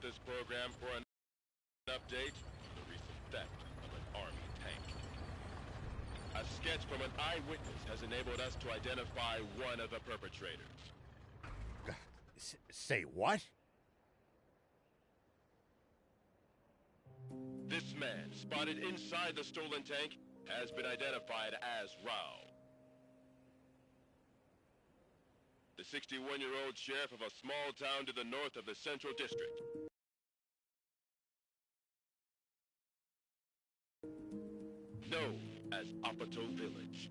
this program for an update on the recent theft of an Army tank. A sketch from an eyewitness has enabled us to identify one of the perpetrators. Say what? This man, spotted inside the stolen tank, has been identified as Rao. The 61-year-old sheriff of a small town to the north of the Central District. Known as Apato Village.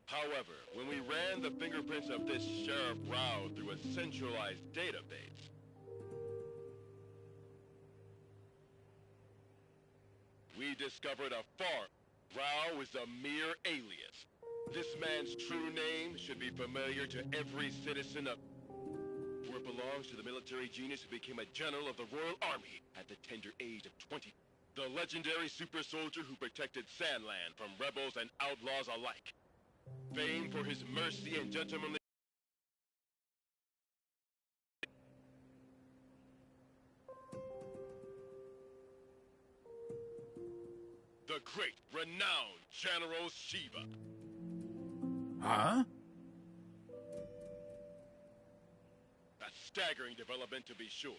However, when we ran the fingerprints of this Sheriff Rao through a centralized database, we discovered a farm. Rao is a mere alias. This man's true name should be familiar to every citizen of... For it belongs to the military genius who became a general of the Royal Army at the tender age of 20. The legendary super soldier who protected Sandland from rebels and outlaws alike. Famed for his mercy and gentlemanly... The great, renowned General Shiva. Huh? A staggering development, to be sure.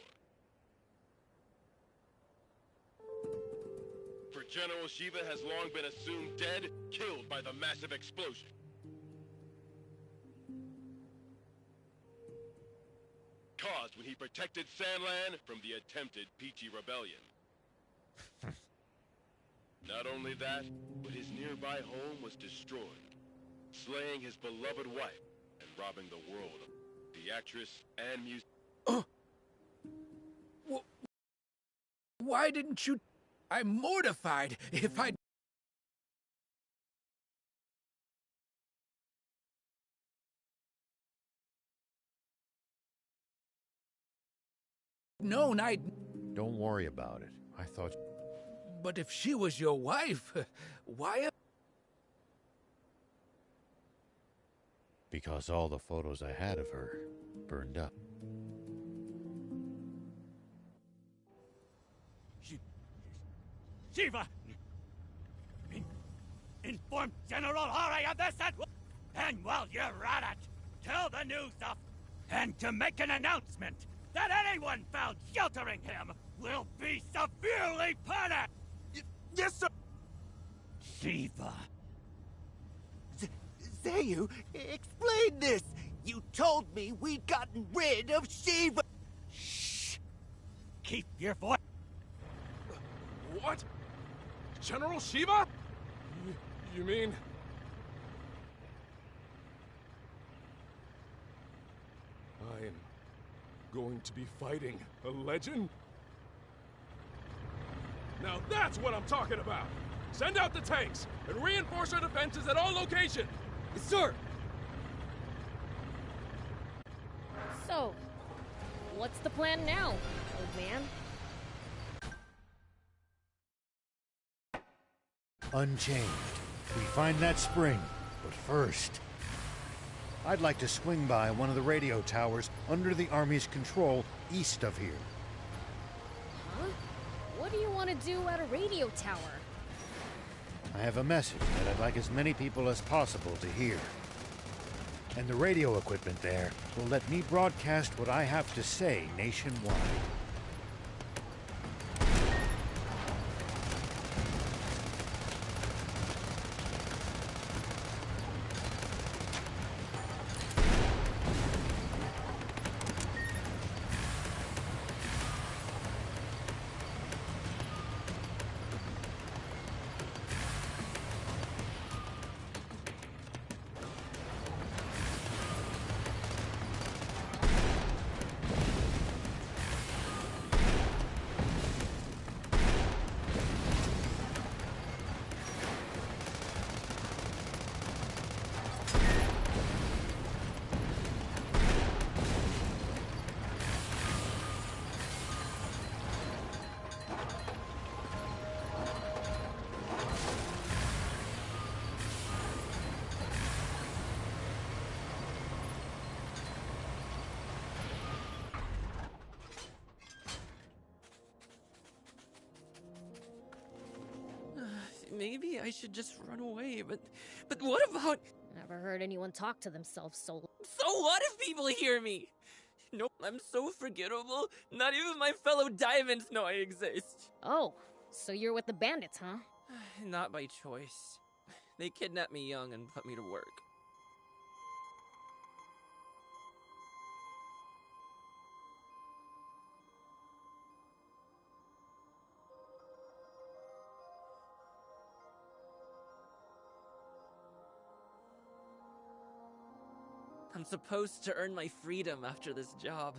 For General Shiva has long been assumed dead, killed by the massive explosion. Caused when he protected Sandland from the attempted Peachy Rebellion. Not only that, but his nearby home was destroyed, slaying his beloved wife and robbing the world of the actress and music. Why didn't you... I'm mortified. If I'd known, I'd... Don't worry about it. I thought... But if she was your wife, why... Because all the photos I had of her burned up. Shiva! Inform General Hari of this and while you're at it, tell the news of... And to make an announcement that anyone found sheltering him will be severely punished! Yes, sir! Shiva. Zayu, explain this! You told me we'd gotten rid of Shiva! Shh! Keep your voice... What? General Shiva? You mean... I am going to be fighting a legend? Now that's what I'm talking about! Send out the tanks and reinforce our defenses at all locations! Sir! So, what's the plan now, old man? Unchanged. We find that spring. But first... I'd like to swing by one of the radio towers under the Army's control east of here. Huh? What do you want to do at a radio tower? I have a message that I'd like as many people as possible to hear. And the radio equipment there will let me broadcast what I have to say nationwide. Maybe I should just run away, but what about... Never heard anyone talk to themselves so... So what if people hear me? Nope, I'm so forgettable. Not even my fellow diamonds know I exist. Oh, so you're with the bandits, huh? Not by choice. They kidnapped me young and put me to work. I'm supposed to earn my freedom after this job.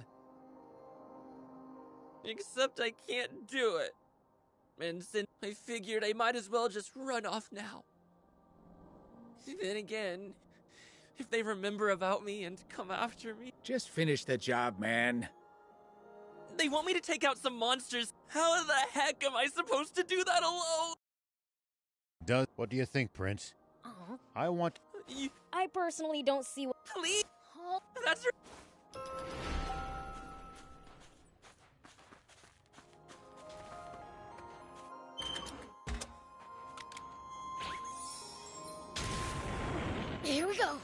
Except I can't do it. And since I figured I might as well just run off now. Then again, if they remember about me and come after me... Just finish the job, man. They want me to take out some monsters. How the heck am I supposed to do that alone? What do you think, Prince? I want... I personally don't see what... Please? Oh. That's... Here we go.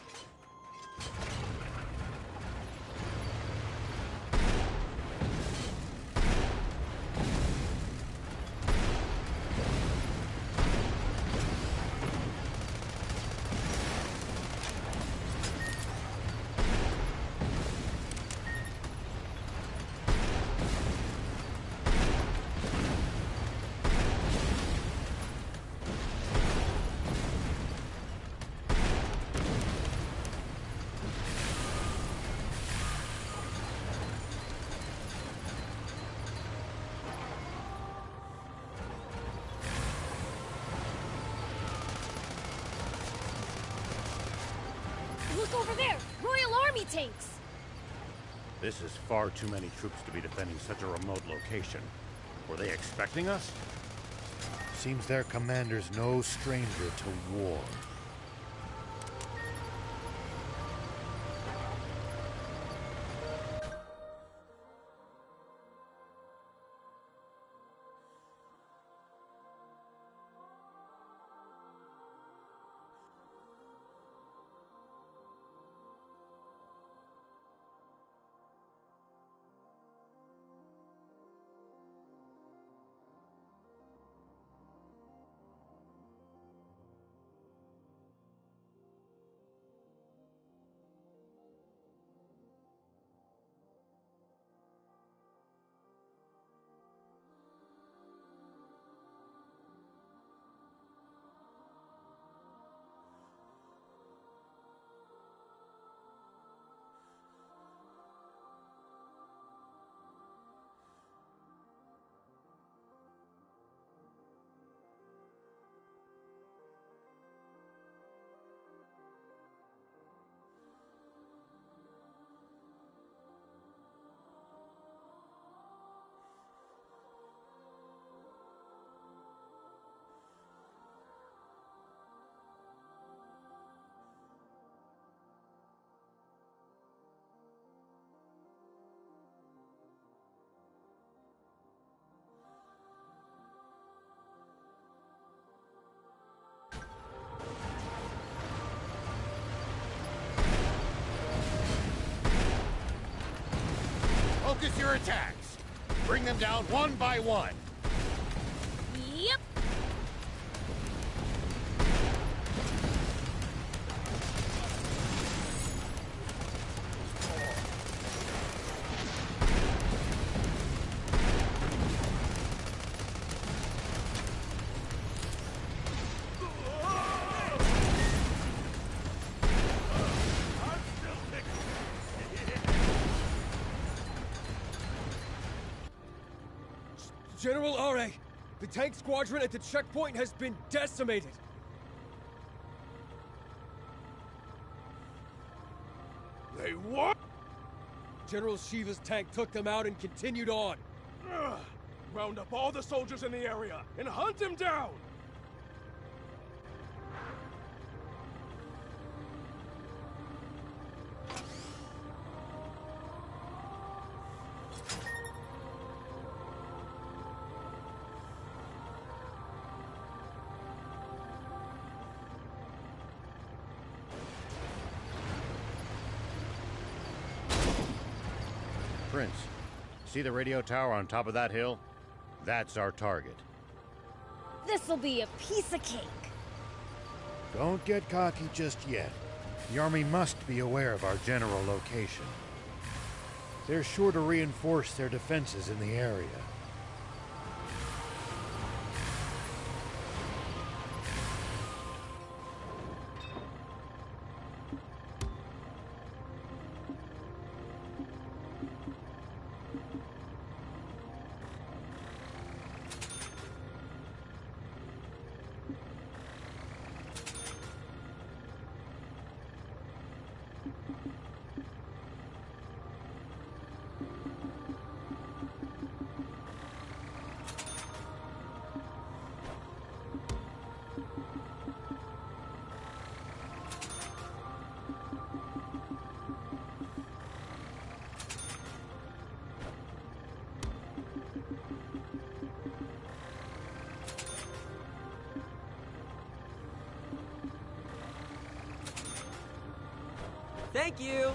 Look over there! Royal Army tanks! This is far too many troops to be defending such a remote location. Were they expecting us? Seems their commander's no stranger to war. Focus your attacks. Bring them down one by one. Yep. General Are, the tank squadron at the checkpoint has been decimated. They what? General Shiva's tank took them out and continued on. Round up all the soldiers in the area and hunt him down! Prince, see the radio tower on top of that hill? That's our target. This'll be a piece of cake. Don't get cocky just yet. The army must be aware of our general location. They're sure to reinforce their defenses in the area. Thank you!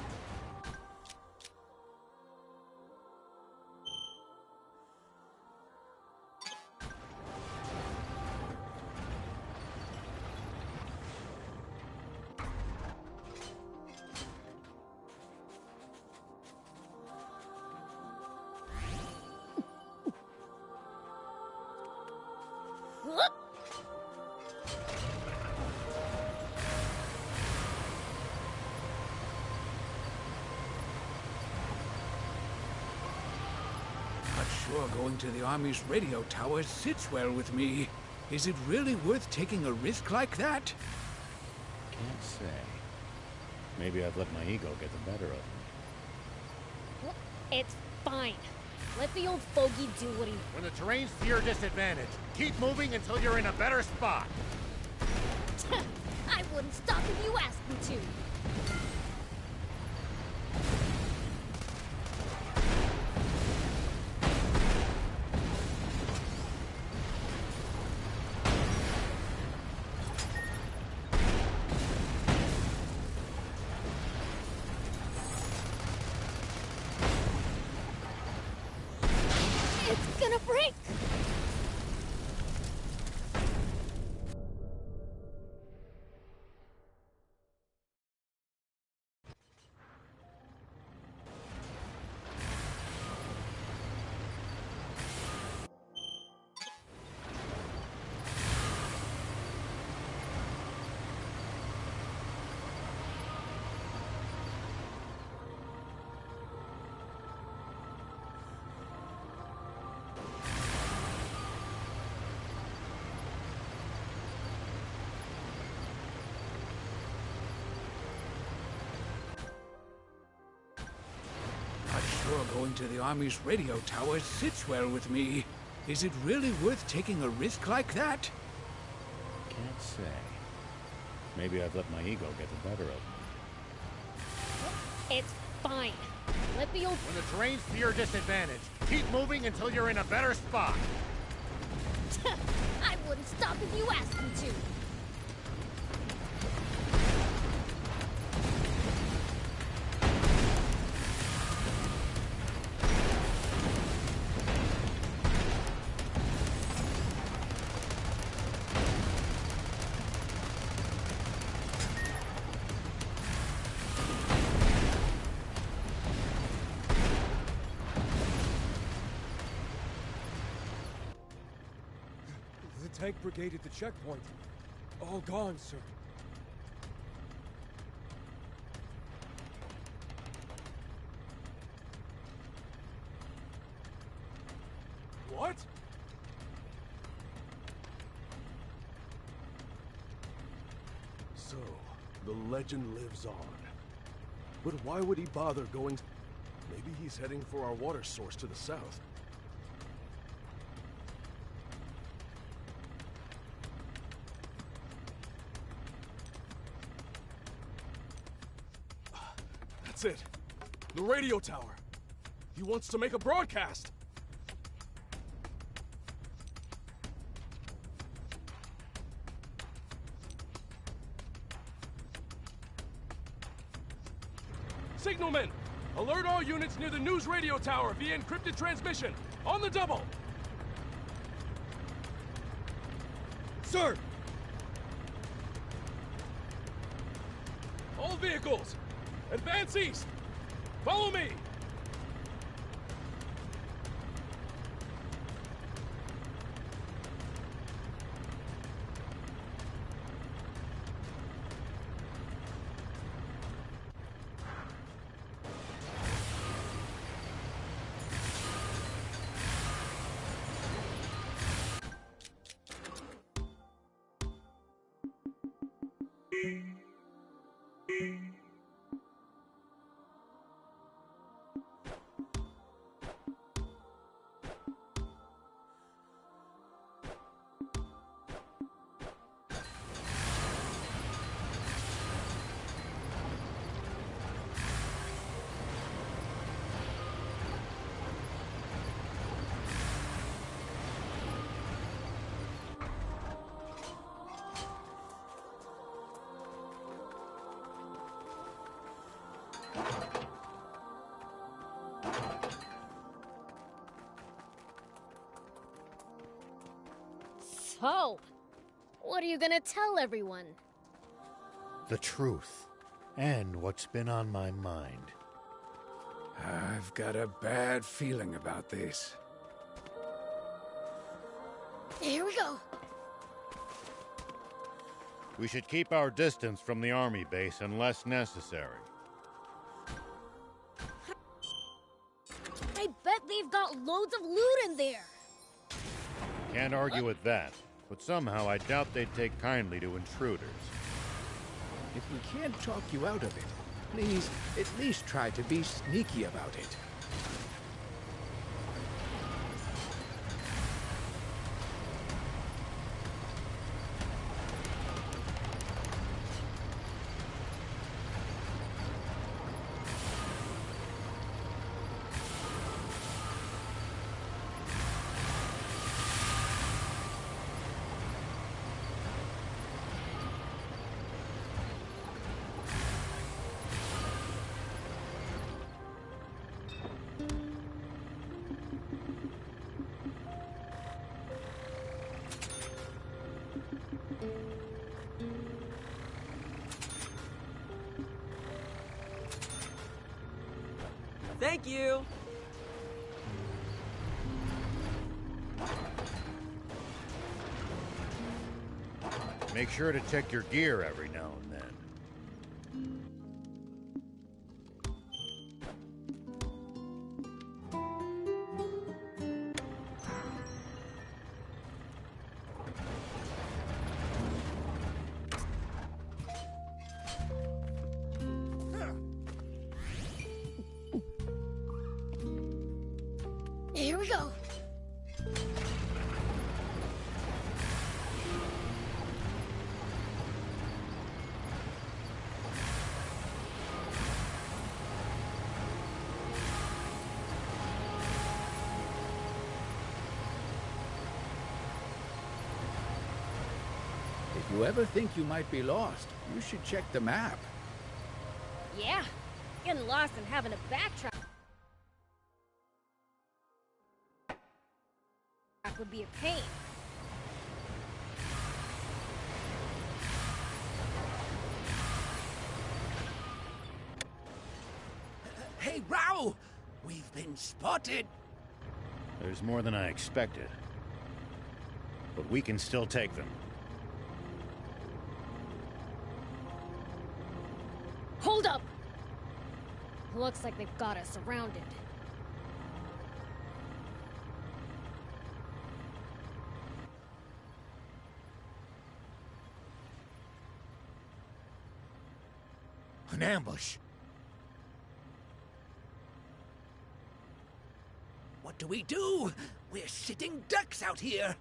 Not sure going to the Army's radio tower sits well with me. Is it really worth taking a risk like that? Can't say. Maybe I've let my ego get the better of me. It's fine. Let the old fogey do what he... When the terrain's to your disadvantage, keep moving until you're in a better spot. I wouldn't stop if you asked me to. It's gonna break! Not sure going to the Army's radio tower sits well with me. Is it really worth taking a risk like that? Can't say. Maybe I've let my ego get the better of me. It's fine. Let the old... When the terrain's to your disadvantage, keep moving until you're in a better spot. I wouldn't stop if you asked me to. The tank brigade at the checkpoint. All gone, sir. What? So, the legend lives on. But why would he bother going? Maybe he's heading for our water source to the south. That's it. The radio tower. He wants to make a broadcast. Signalman! Alert all units near the news radio tower via encrypted transmission. On the double! Sir! All vehicles, advance east! Follow me! So, what are you gonna tell everyone? The truth, and what's been on my mind. I've got a bad feeling about this. Here we go. We should keep our distance from the army base unless necessary. I bet they've got loads of loot in there. Can't argue with that, but somehow I doubt they'd take kindly to intruders. If we can't talk you out of it, please at least try to be sneaky about it. Thank you! Make sure to check your gear every now and then. Here we go. If you ever think you might be lost, you should check the map. Yeah, getting lost and having to backtrack would be a pain. Hey, Rao! We've been spotted! There's more than I expected. But we can still take them. Hold up! Looks like they've got us surrounded. An ambush. What do we do? We're sitting ducks out here.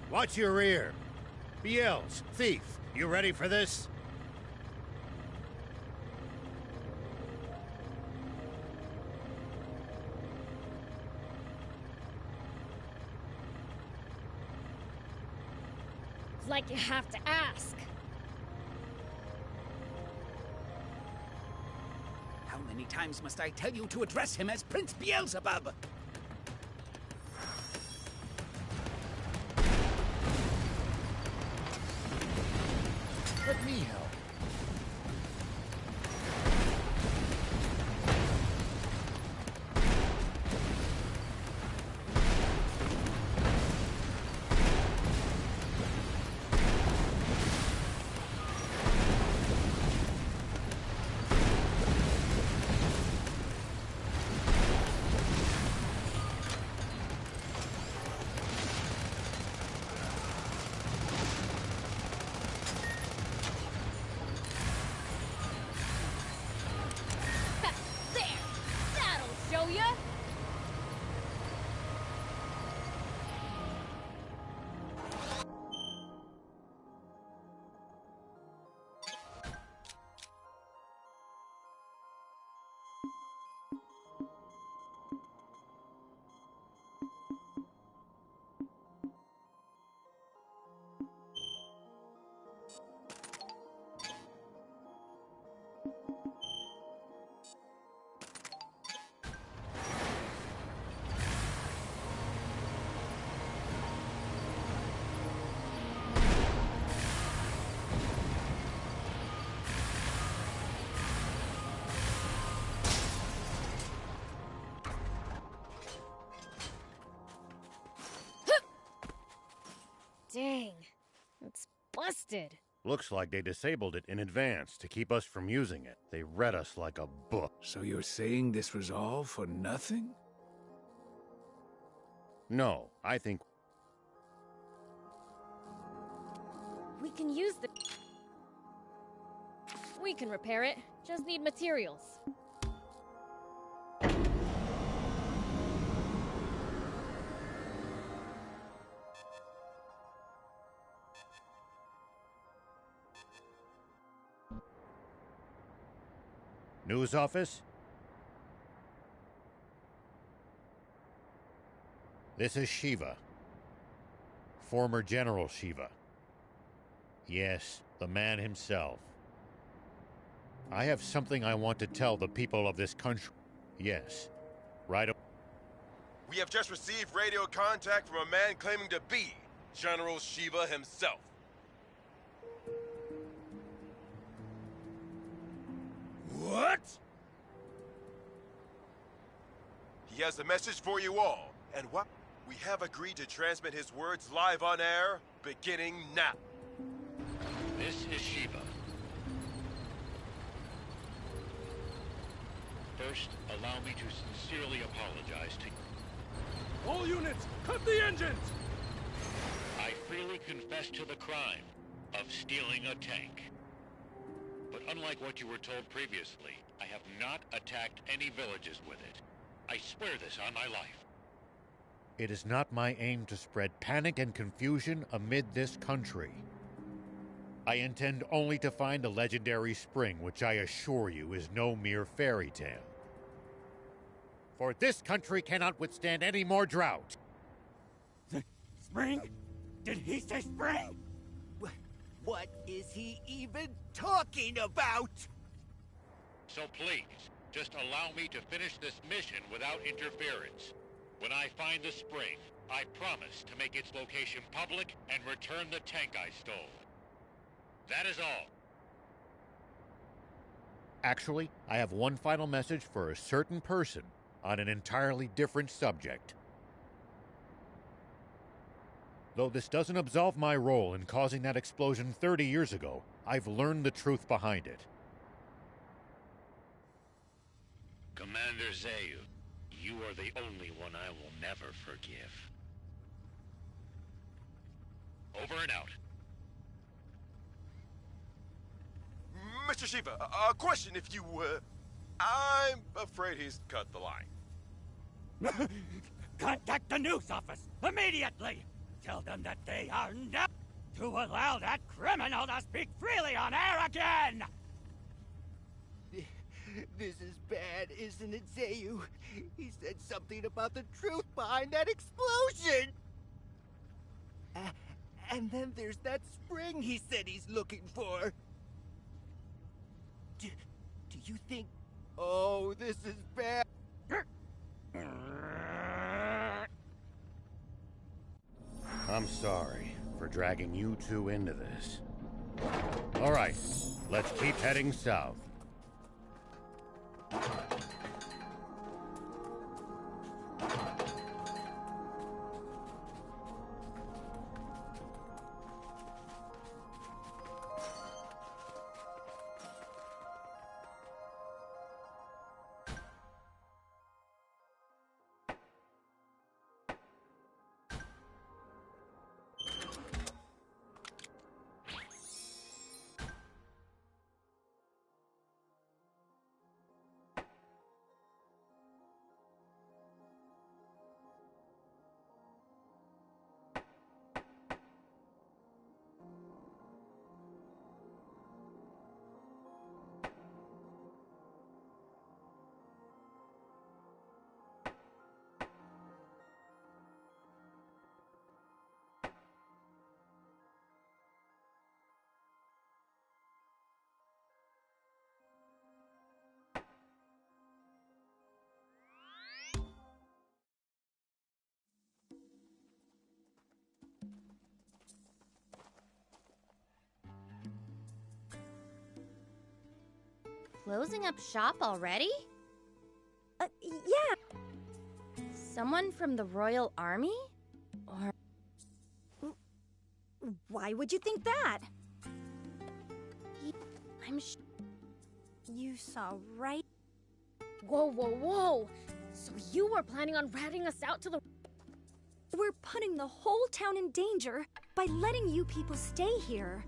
Watch your rear. BLs, thief, you ready for this? Like you have to ask. How many times must I tell you to address him as Prince Beelzebub? Let me help. There! That'll show ya! Dang, it's busted. Looks like they disabled it in advance to keep us from using it. They read us like a book. So you're saying this was all for nothing? No, I think We can use the... We can repair it. Just need materials. news office? This is Shiva. Former General Shiva. Yes, the man himself. I have something I want to tell the people of this country. Yes, right. We have just received radio contact from a man claiming to be General Shiva himself. What? He has a message for you all, and what? We have agreed to transmit his words live on air, beginning now. This is Shiva. First, allow me to sincerely apologize to you. All units, cut the engines! I freely confess to the crime of stealing a tank. But unlike what you were told previously, I have not attacked any villages with it. I swear this on my life. It is not my aim to spread panic and confusion amid this country. I intend only to find the legendary spring, which I assure you is no mere fairy tale. For this country cannot withstand any more drought. Spring? Did he say spring? What is he even talking about? So please, just allow me to finish this mission without interference. When I find the spring, I promise to make its location public and return the tank I stole. That is all. Actually, I have one final message for a certain person on an entirely different subject. Though this doesn't absolve my role in causing that explosion 30 years ago, I've learned the truth behind it. Commander Zayu, you are the only one I will never forgive. Over and out. Mr. Shiva, a question if you, I'm afraid he's cut the line. Contact the news office immediately! Tell them that they are not to allow that criminal to speak freely on air again! This is bad, isn't it, Zayu? He said something about the truth behind that explosion! And then there's that spring he said he's looking for. Do you think... Oh, this is bad. I'm sorry for dragging you two into this. All right, let's keep heading south. Closing up shop already? Yeah. Someone from the Royal Army? Or... Why would you think that? I'm You saw right... Whoa, whoa, whoa! So you were planning on ratting us out to the... We're putting the whole town in danger by letting you people stay here.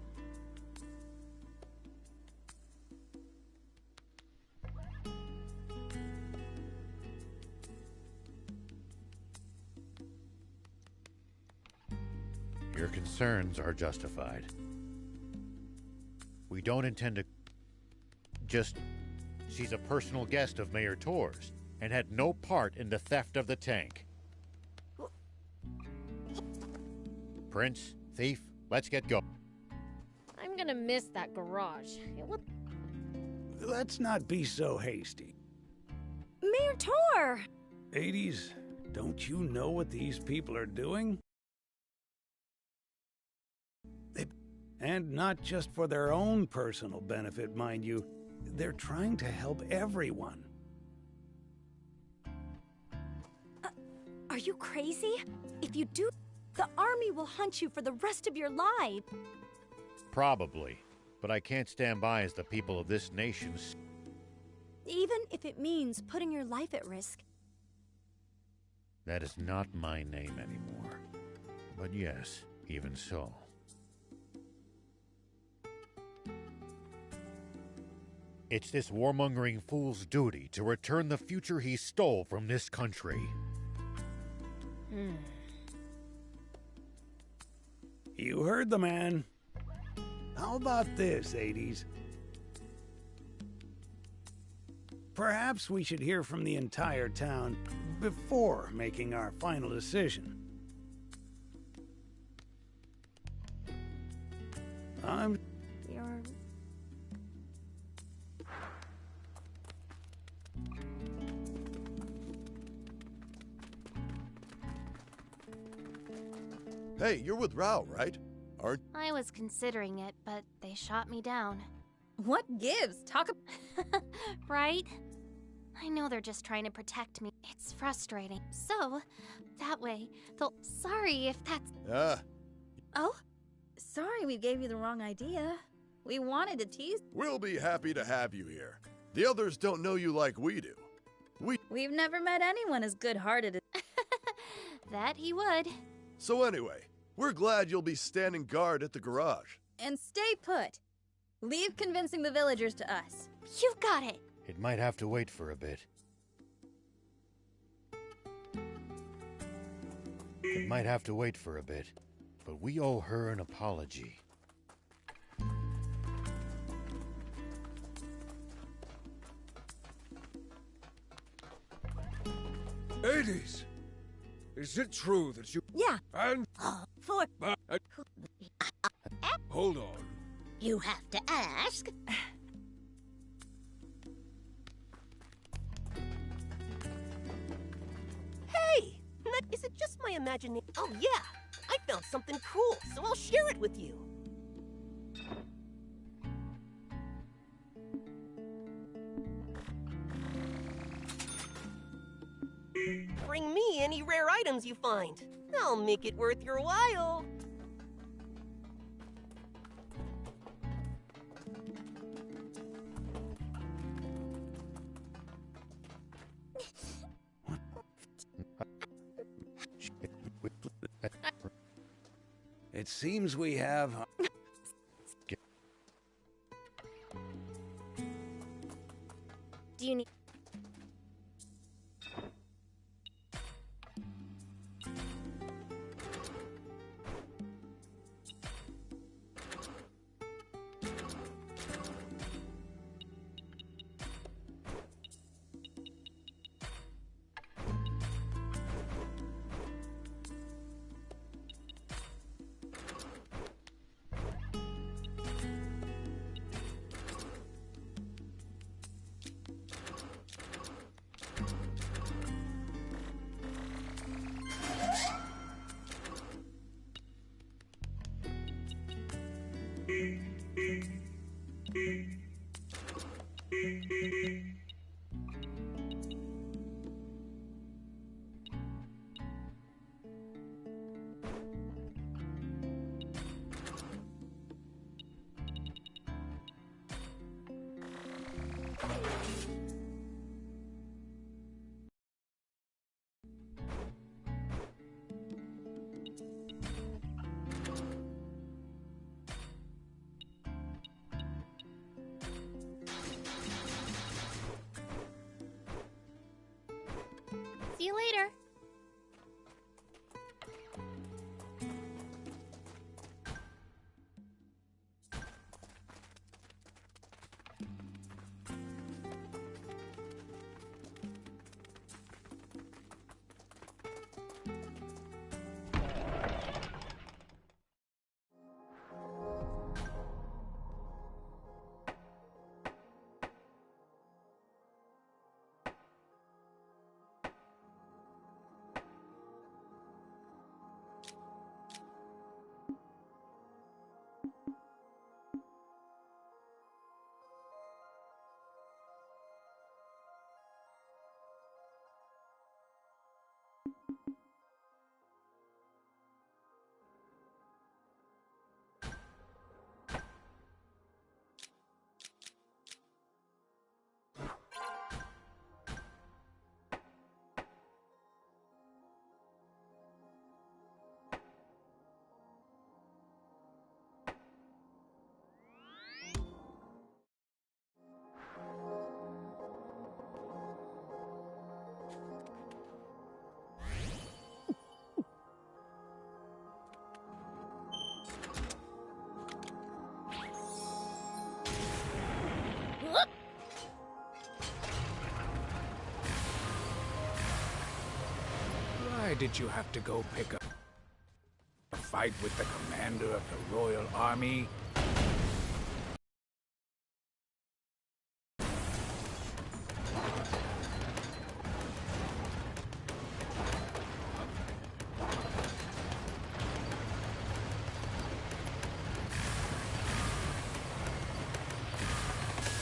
Your concerns are justified. We don't intend to... She's a personal guest of Mayor Tor's and had no part in the theft of the tank. Prince, thief, let's get going. I'm gonna miss that garage. Let's not be so hasty. Mayor Tor! Hades, don't you know what these people are doing? And not just for their own personal benefit, mind you. They're trying to help everyone. Are you crazy? If you do, the army will hunt you for the rest of your life. Probably, but I can't stand by as the people of this nation... Even if it means putting your life at risk. That is not my name anymore. But yes, even so. It's this warmongering fool's duty to return the future he stole from this country. You heard the man. How about this, Hades? Perhaps we should hear from the entire town before making our final decision. You're... Hey, you're with Rao, right? Aren't... I was considering it, but they shot me down. What gives? Talk Right? I know they're just trying to protect me. It's frustrating. So, that way, they'll... Sorry if that's... Oh? Sorry we gave you the wrong idea. We wanted to tease... We'll be happy to have you here. The others don't know you like we do. We've never met anyone as good-hearted as... That he would. So anyway, we're glad you'll be standing guard at the garage. And stay put. Leave convincing the villagers to us. You got it. It might have to wait for a bit. It might have to wait for a bit, but we owe her an apology. Hades! Is it true that you... Yeah. And... you have to ask. Hey! Is it just my imagination? Oh yeah! I found something cool, so I'll share it with you. Bring me any rare items you find. I'll make it worth your while. It seems we have... Do you need... See you later. Why did you have to go pick up a fight with the commander of the Royal Army?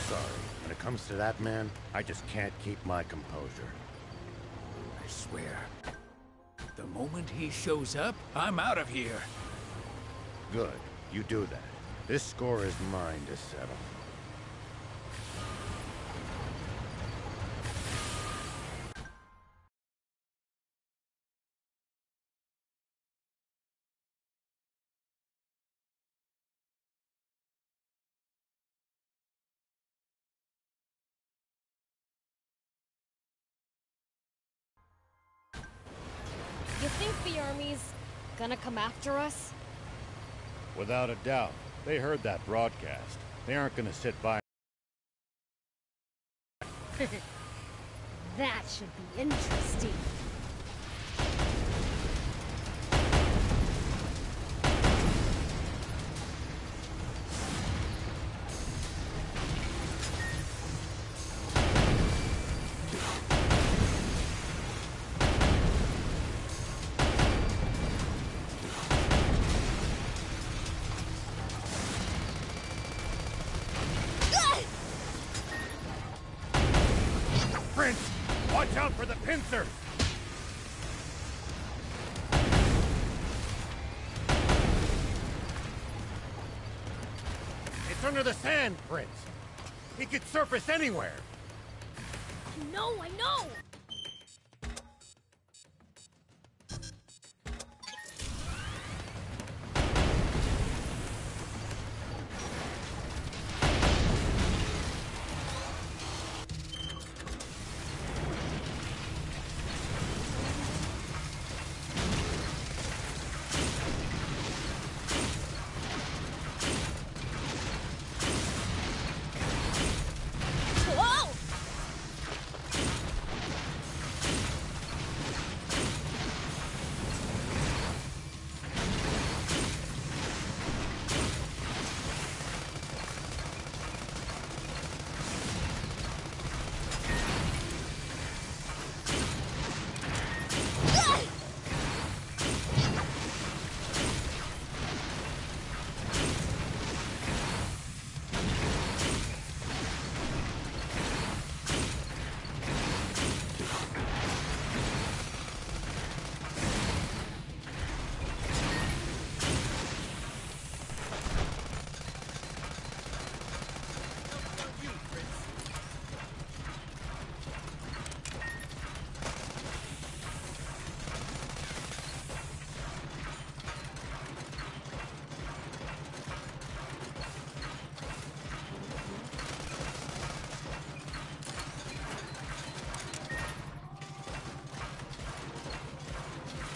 Sorry. When it comes to that man, I just can't keep my composure. I swear, the moment he shows up, I'm out of here. Good. You do that. This score is mine to settle. You think the army's gonna come after us? Without a doubt. They heard that broadcast. They aren't gonna sit by. That should be interesting. out for the pincers! It's under the sand, Prince. He could surface anywhere. I know!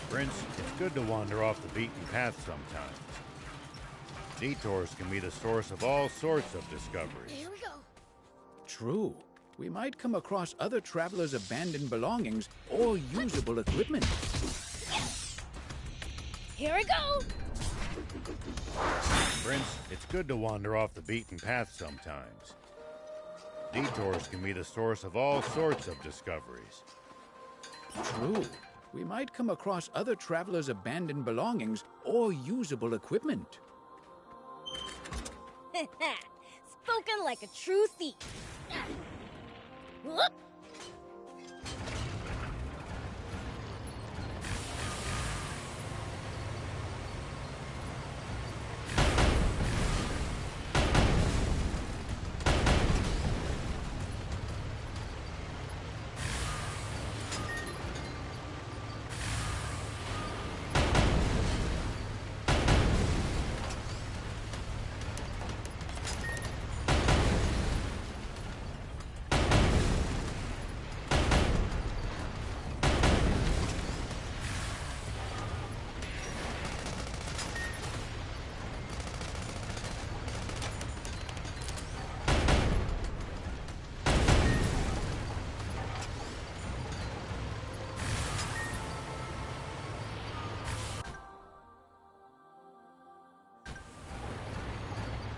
Prince, it's good to wander off the beaten path sometimes. Detours can be the source of all sorts of discoveries. Here we go. True. We might come across other travelers' abandoned belongings or usable equipment. Here we go. Prince, it's good to wander off the beaten path sometimes. Detours can be the source of all sorts of discoveries. True. We might come across other travelers' abandoned belongings or usable equipment. Spoken like a true thief. Whoop.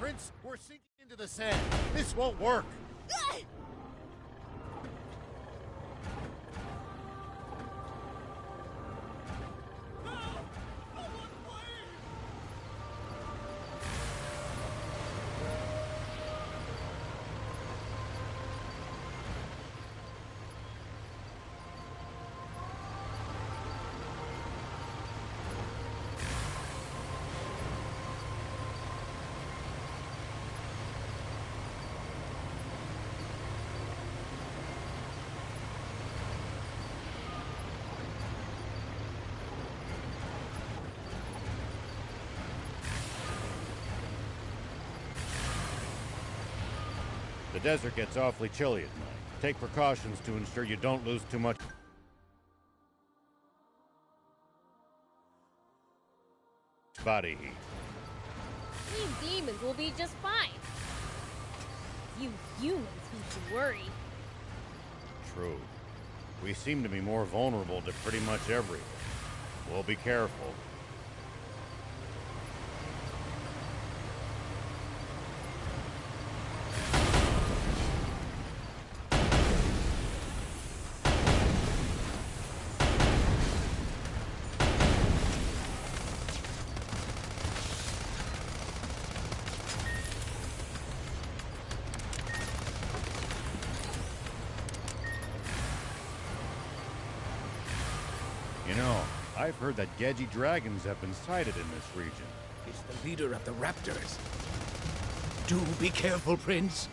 Prince, we're sinking into the sand. This won't work. The desert gets awfully chilly at night. Take precautions to ensure you don't lose too much body heat. These demons will be just fine. You humans need to worry. True. We seem to be more vulnerable to pretty much everything. We'll be careful. You know, I've heard that Gedgy dragons have been sighted in this region. It's the leader of the raptors. Do be careful, Prince.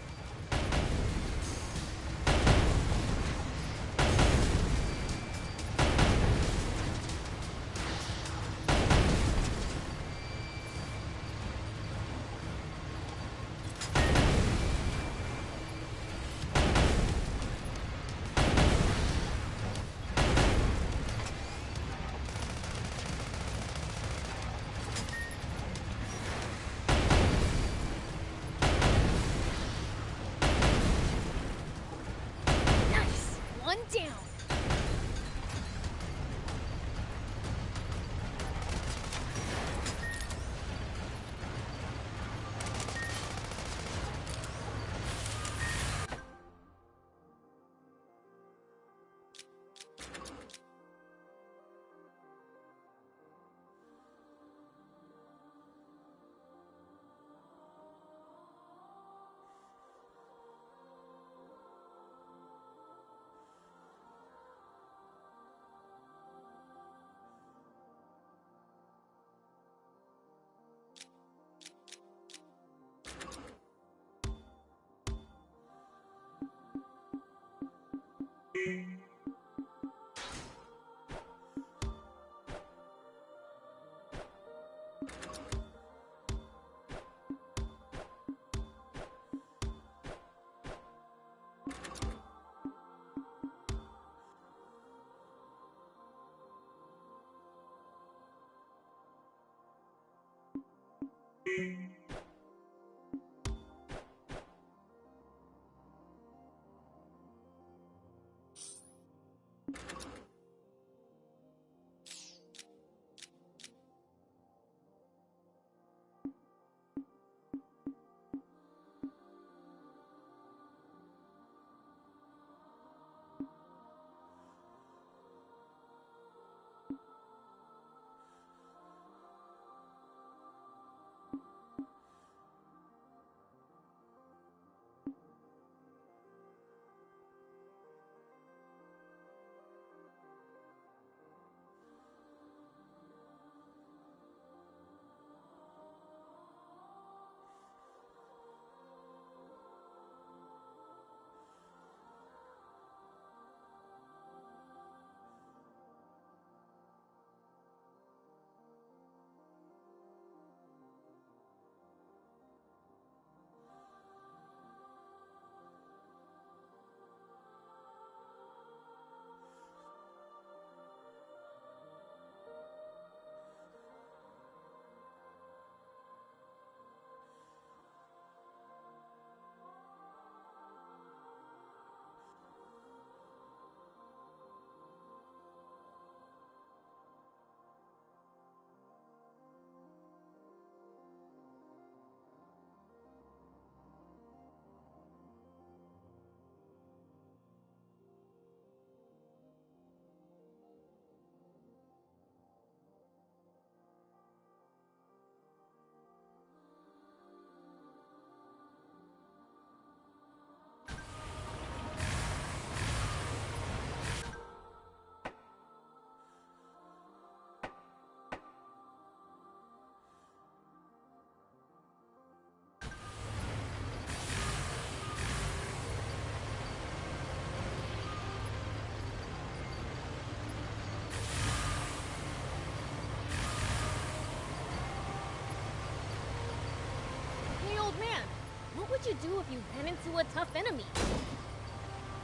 One down. What would you do if you ran into a tough enemy?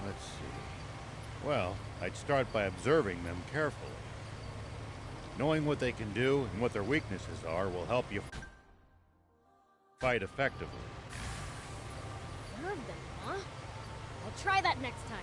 Let's see. Well, I'd start by observing them carefully. Knowing what they can do and what their weaknesses are will help you fight effectively. Observe them, huh? I'll try that next time.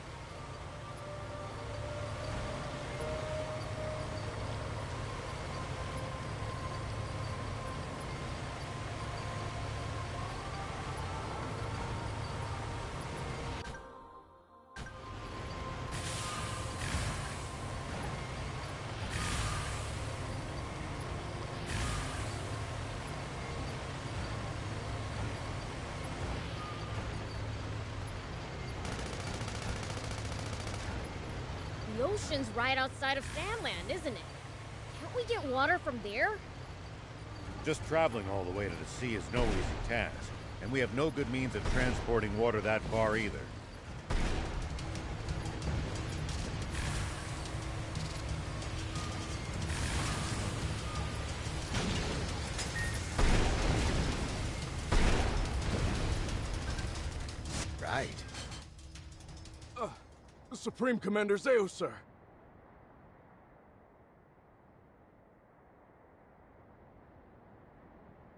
The ocean's right outside of Sandland, isn't it? Can't we get water from there? Just traveling all the way to the sea is no easy task, and we have no good means of transporting water that far either. Right. Supreme Commander Zeus, sir.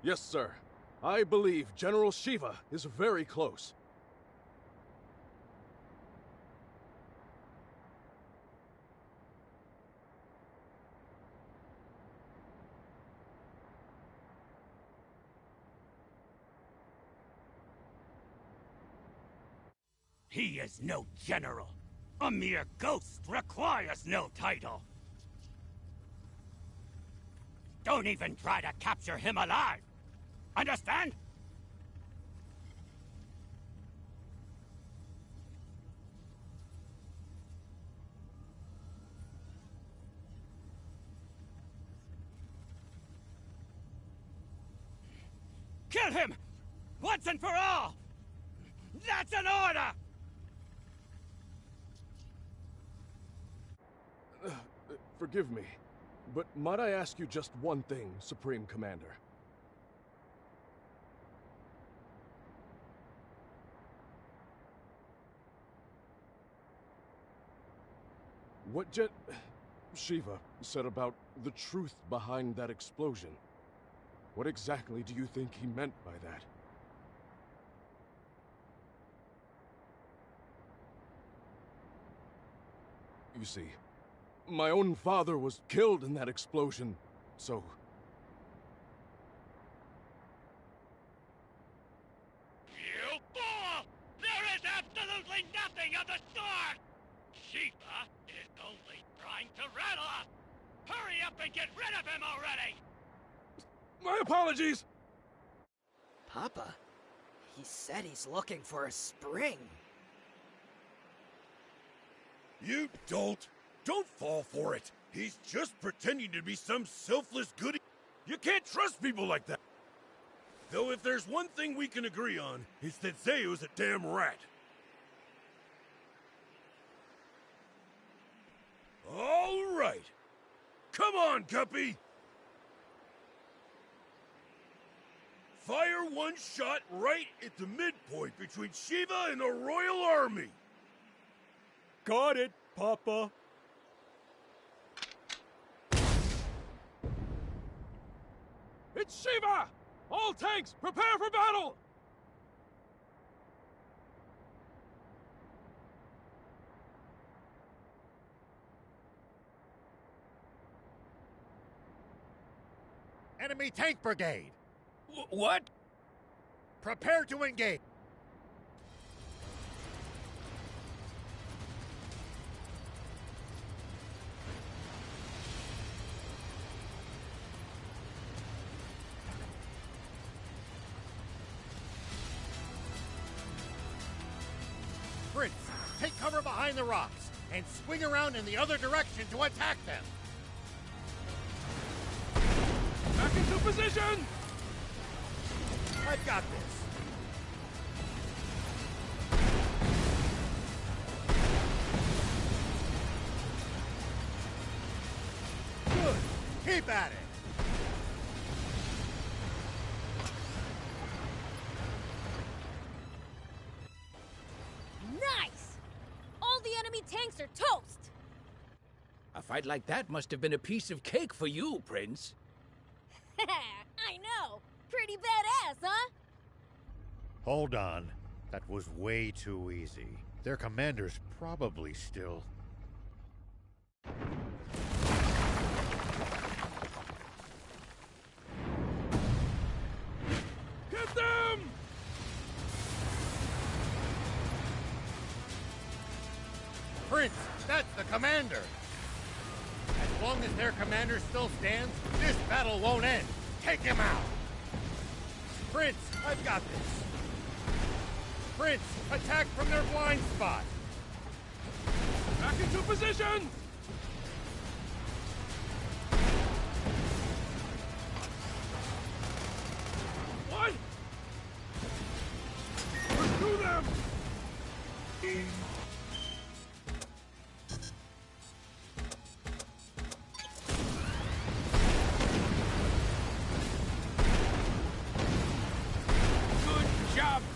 Yes, sir. I believe General Shiva is very close. He is no general. A mere ghost requires no title. Don't even try to capture him alive. Understand? Kill him! Once and for all! That's an order! Forgive me, but might I ask you just one thing, Supreme Commander? What Shiva said about the truth behind that explosion? What exactly do you think he meant by that? You see, my own father was killed in that explosion, so... You fool! There is absolutely nothing of the sort! Shiva is only trying to rattle us! Hurry up and get rid of him already! My apologies! Papa, he said he's looking for a spring. You dolt! Don't fall for it! He's just pretending to be some selfless goody. You can't trust people like that! Though if there's one thing we can agree on, it's that Zeus a damn rat. All right! Come on, Guppy! Fire one shot right at the midpoint between Shiva and the Royal Army! Got it, Papa. It's Shiva! All tanks, prepare for battle! Enemy tank brigade! What? Prepare to engage! Prince, take cover behind the rocks and swing around in the other direction to attack them. Back into position! I've got this. Good. Keep at it. Nice! All the enemy tanks are toast! A fight like that must have been a piece of cake for you, Prince. I know! Pretty badass, huh? Hold on. That was way too easy. Their commander's probably still... Get them! Prince, that's the commander! As long as their commander still stands, this battle won't end! Take him out! Prince, I've got this! Prince, attack from their blind spot! Back into position!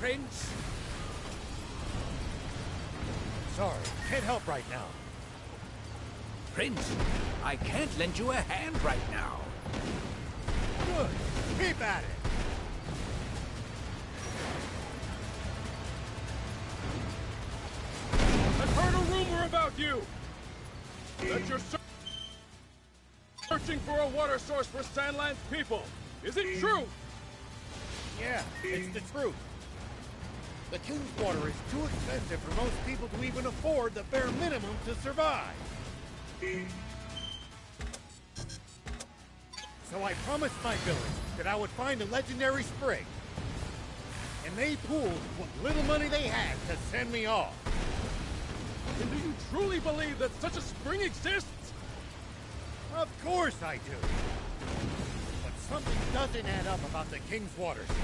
Prince. Sorry, can't help right now. Prince, I can't lend you a hand right now. Good. Keep at it. I've heard a rumor about you! That you're searching for a water source for Sandland's people. Is it true? Yeah, it's the truth. The King's water is too expensive for most people to even afford the bare minimum to survive. So I promised my village that I would find a legendary spring. And they pooled what little money they had to send me off. And do you truly believe that such a spring exists? Of course I do. But something doesn't add up about the King's water source.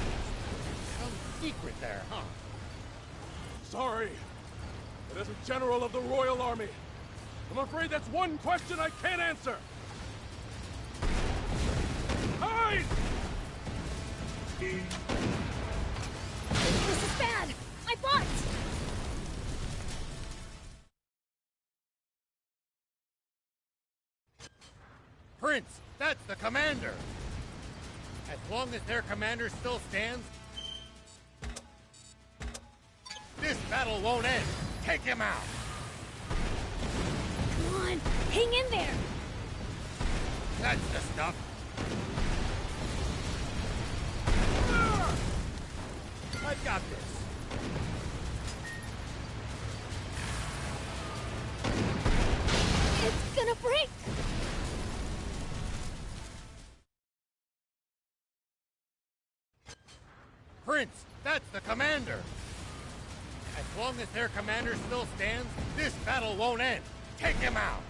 Some secret there, huh? Sorry. But as a general of the Royal Army, I'm afraid that's one question I can't answer. Hide! This is bad! I fought! Prince, that's the commander! As long as their commander still stands, this battle won't end! Take him out! Come on, hang in there! That's the stuff! I've got this! It's gonna break! Prince, that's the commander! As long as their commander still stands, this battle won't end! Take him out!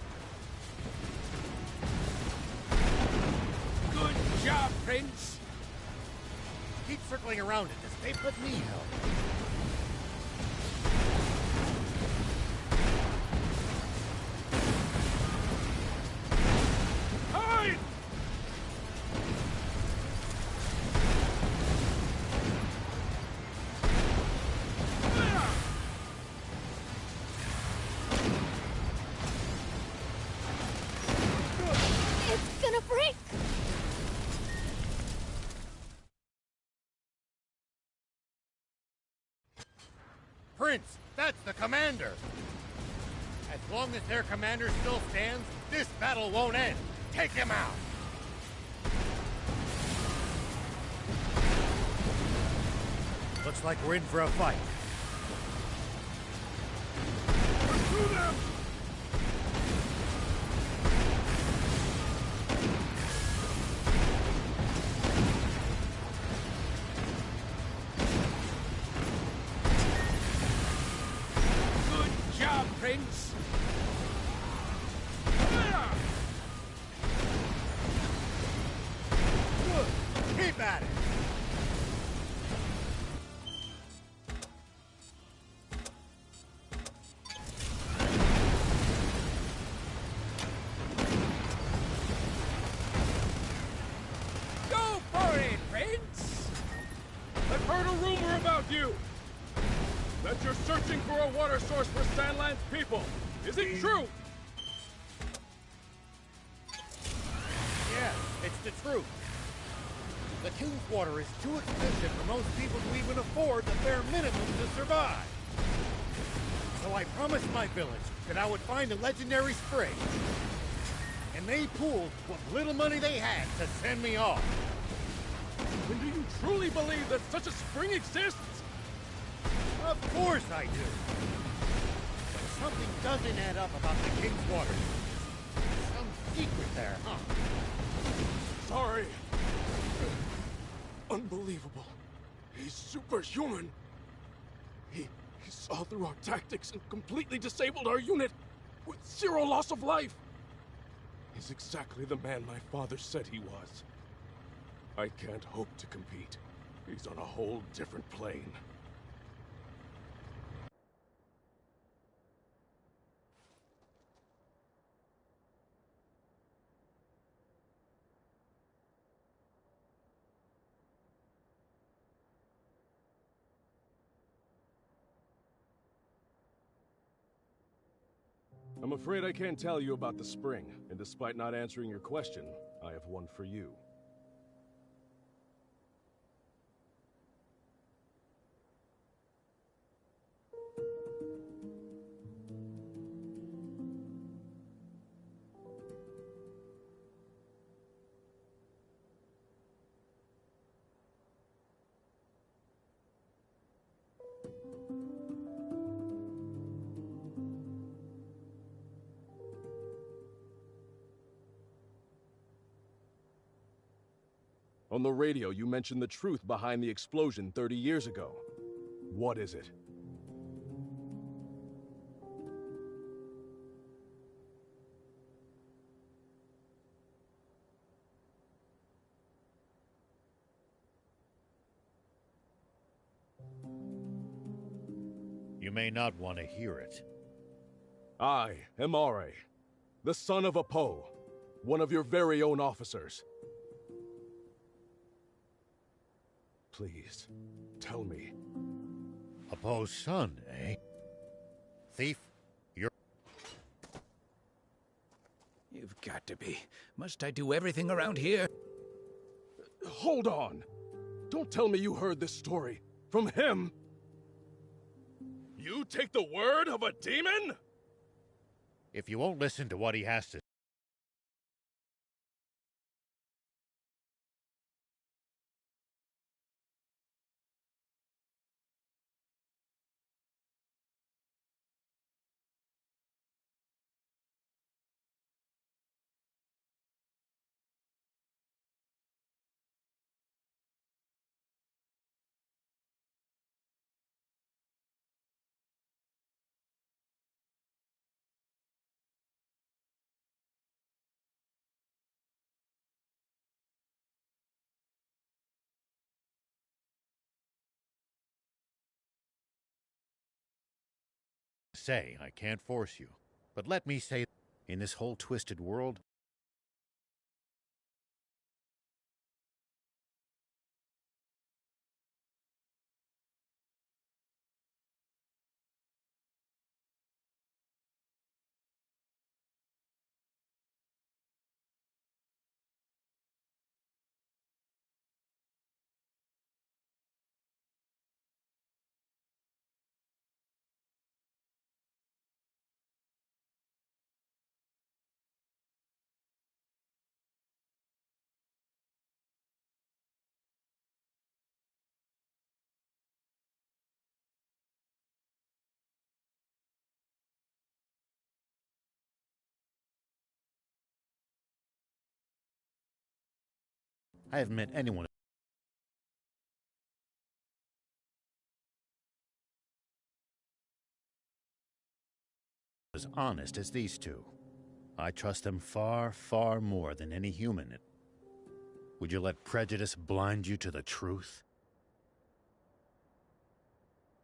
Good job, Prince. Keep circling around at this. They put me help. Hide! It's gonna break! Prince, that's the commander! As long as their commander still stands, this battle won't end! Take him out! Looks like we're in for a fight. Pursue them! Good job, Prince. Good! Keep at it! Go for it, Prince. I've heard a rumor about you! That you're searching for a water source for Sandland's people. Is it true? Yeah, it's the truth. The King's water is too expensive for most people to even afford the bare minimum to survive. So I promised my village that I would find a legendary spring. And they pooled what little money they had to send me off. And do you truly believe that such a spring exists? Of course I do. But something doesn't add up about the King's water. Some secret there, huh? Sorry. Unbelievable. He's superhuman. He saw through our tactics and completely disabled our unit with 0 loss of life. He's exactly the man my father said he was. I can't hope to compete. He's on a whole different plane. afraid I can't tell you about the spring, and despite not answering your question, I have one for you. On the radio, you mentioned the truth behind the explosion 30 years ago. What is it? You may not want to hear it. I am Are, the son of a Poe, one of your very own officers. Please, tell me. A Poe's son, eh? Thief, you're... You've got to be. Must I do everything around here? Hold on! Don't tell me you heard this story from him! You take the word of a demon?! If you won't listen to what he has to say, I can't force you. But let me say, in this whole twisted world, I haven't met anyone as honest as these two. I trust them far, far more than any human. Would you let prejudice blind you to the truth?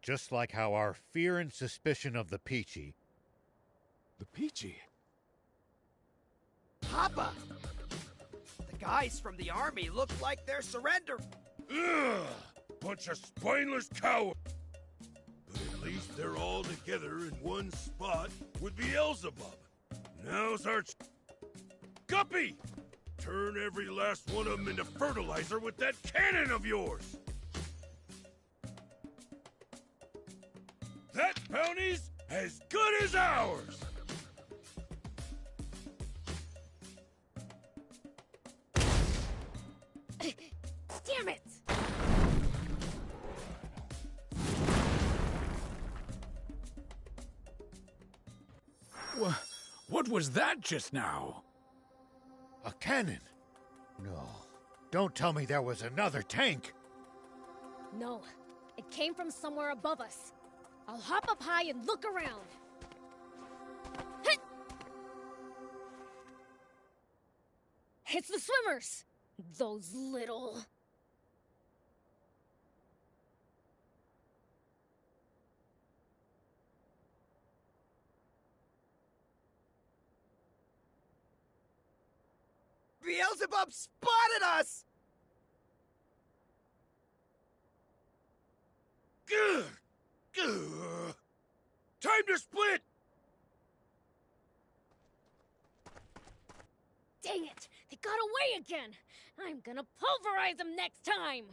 Just like how our fear and suspicion of the Peachy... The Peachy? Papa! The guys from the army look like they're surrendering. Ugh! Bunch of spineless cowards! But at least they're all together in one spot with Beelzebub. Now's our... Guppy! Turn every last one of them into fertilizer with that cannon of yours! That bounty's as good as ours! Damn it! What was that just now? A cannon? No. Don't tell me there was another tank! No, it came from somewhere above us. I'll hop up high and look around. Hit! It's the swimmers! Those little... Beelzebub spotted us! Gah! Gah! Time to split! got away again! I'm gonna pulverize him next time!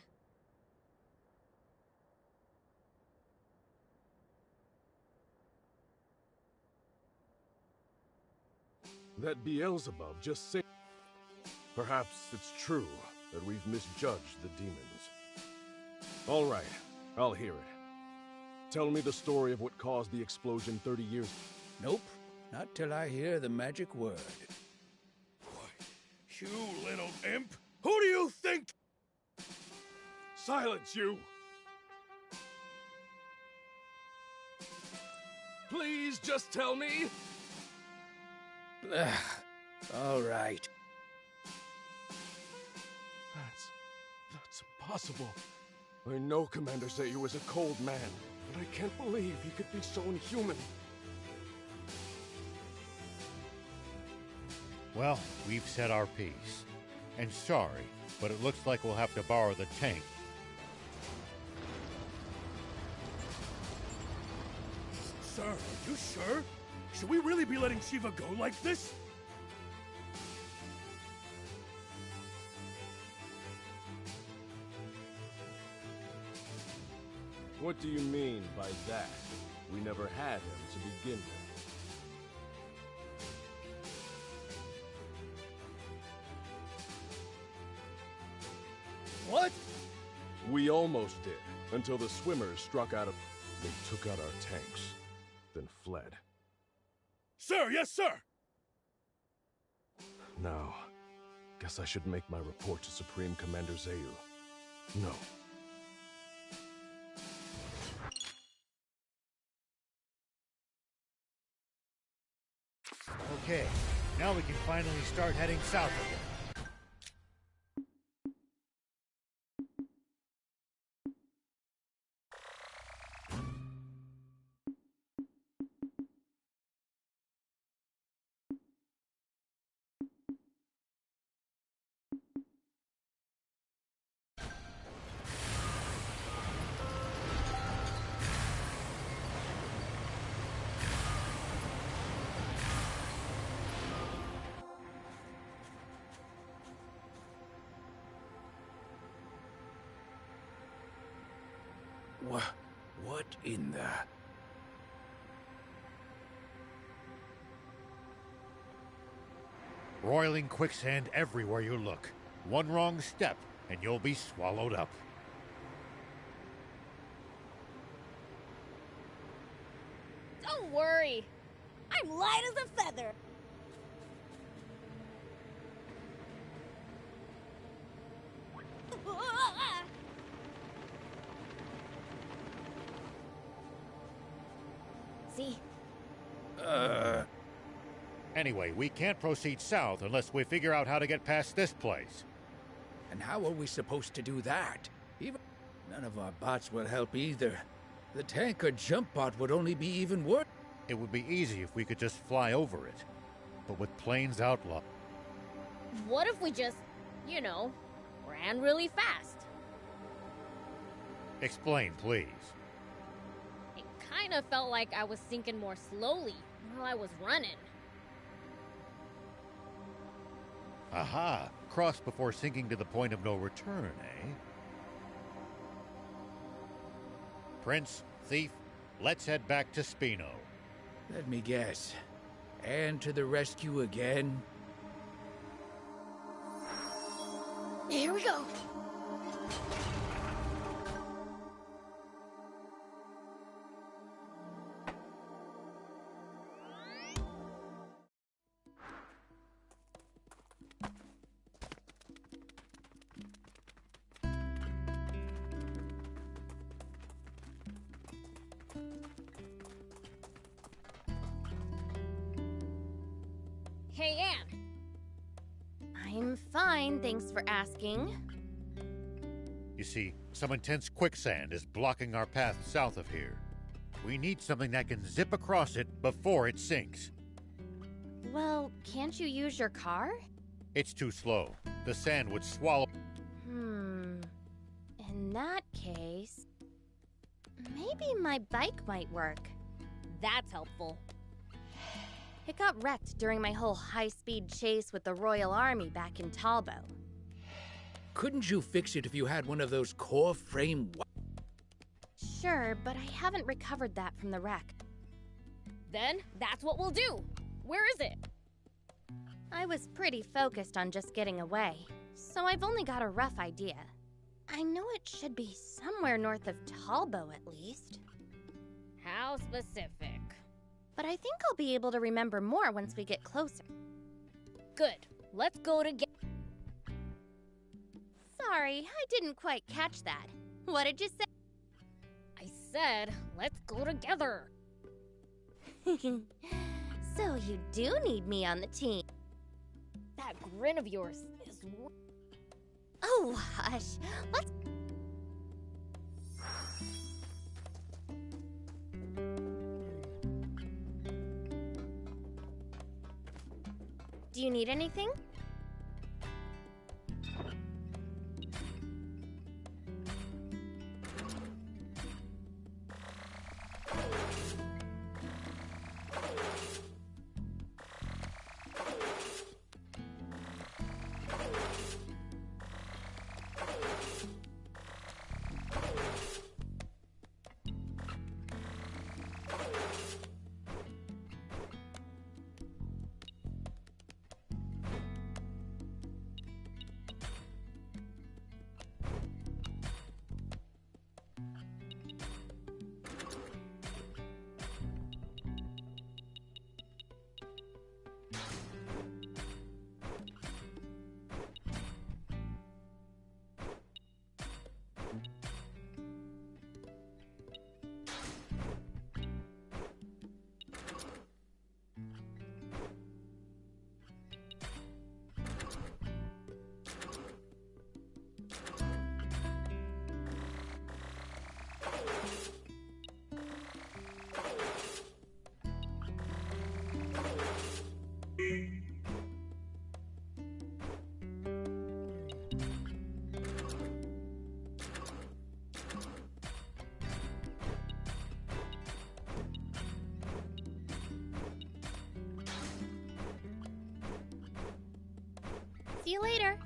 That Beelzebub just said. Perhaps it's true that we've misjudged the demons. All right, I'll hear it. Tell me the story of what caused the explosion 30 years. Nope, not till I hear the magic word. You little imp! Who do you think? Silence, you! Please just tell me. All right. That's impossible. I know Commander Zayu is a cold man, but I can't believe he could be so inhuman. Well, we've said our piece. And sorry, but it looks like we'll have to borrow the tank. Sir, are you sure? Should we really be letting Shiva go like this? What do you mean by that? We never had him to begin with. What? We almost did, until the swimmers struck out of... They took out our tanks, then fled. Sir, yes, sir! Now, guess I should make my report to Supreme Commander Zayu. No. Okay, now we can finally start heading south again. What in the... Roiling quicksand everywhere you look. One wrong step, and you'll be swallowed up. Don't worry! I'm light as a feather! See? Anyway, we can't proceed south unless we figure out how to get past this place. And how are we supposed to do that? Even none of our bots will help either. The tank or jump bot would only be even worse. It would be easy if we could just fly over it. But with planes outlaw... What if we just, you know, ran really fast? Explain, please. It kind of felt like I was sinking more slowly while I was running. Aha! Cross before sinking to the point of no return, eh? Prince, Thief, let's head back to Spino. Let me guess. And to the rescue again? Here we go! Hey, Anne. I'm fine, thanks for asking. You see, some intense quicksand is blocking our path south of here. We need something that can zip across it before it sinks. Well, can't you use your car? It's too slow. The sand would swallow... In that case... maybe my bike might work. That's helpful. It got wrecked during my whole high-speed chase with the Royal Army back in Talbo. Couldn't you fix it if you had one of those core frame... Sure, but I haven't recovered that from the wreck. Then, that's what we'll do. Where is it? I was pretty focused on just getting away, so I've only got a rough idea. I know it should be somewhere north of Talbo, at least. How specific? But I think I'll be able to remember more once we get closer. Good. Let's go together. Sorry, I didn't quite catch that. What did you say? I said, let's go together. So you do need me on the team. That grin of yours is... Oh, hush. Let's... Do you need anything? See you later.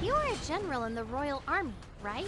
You are a general in the Royal Army, right?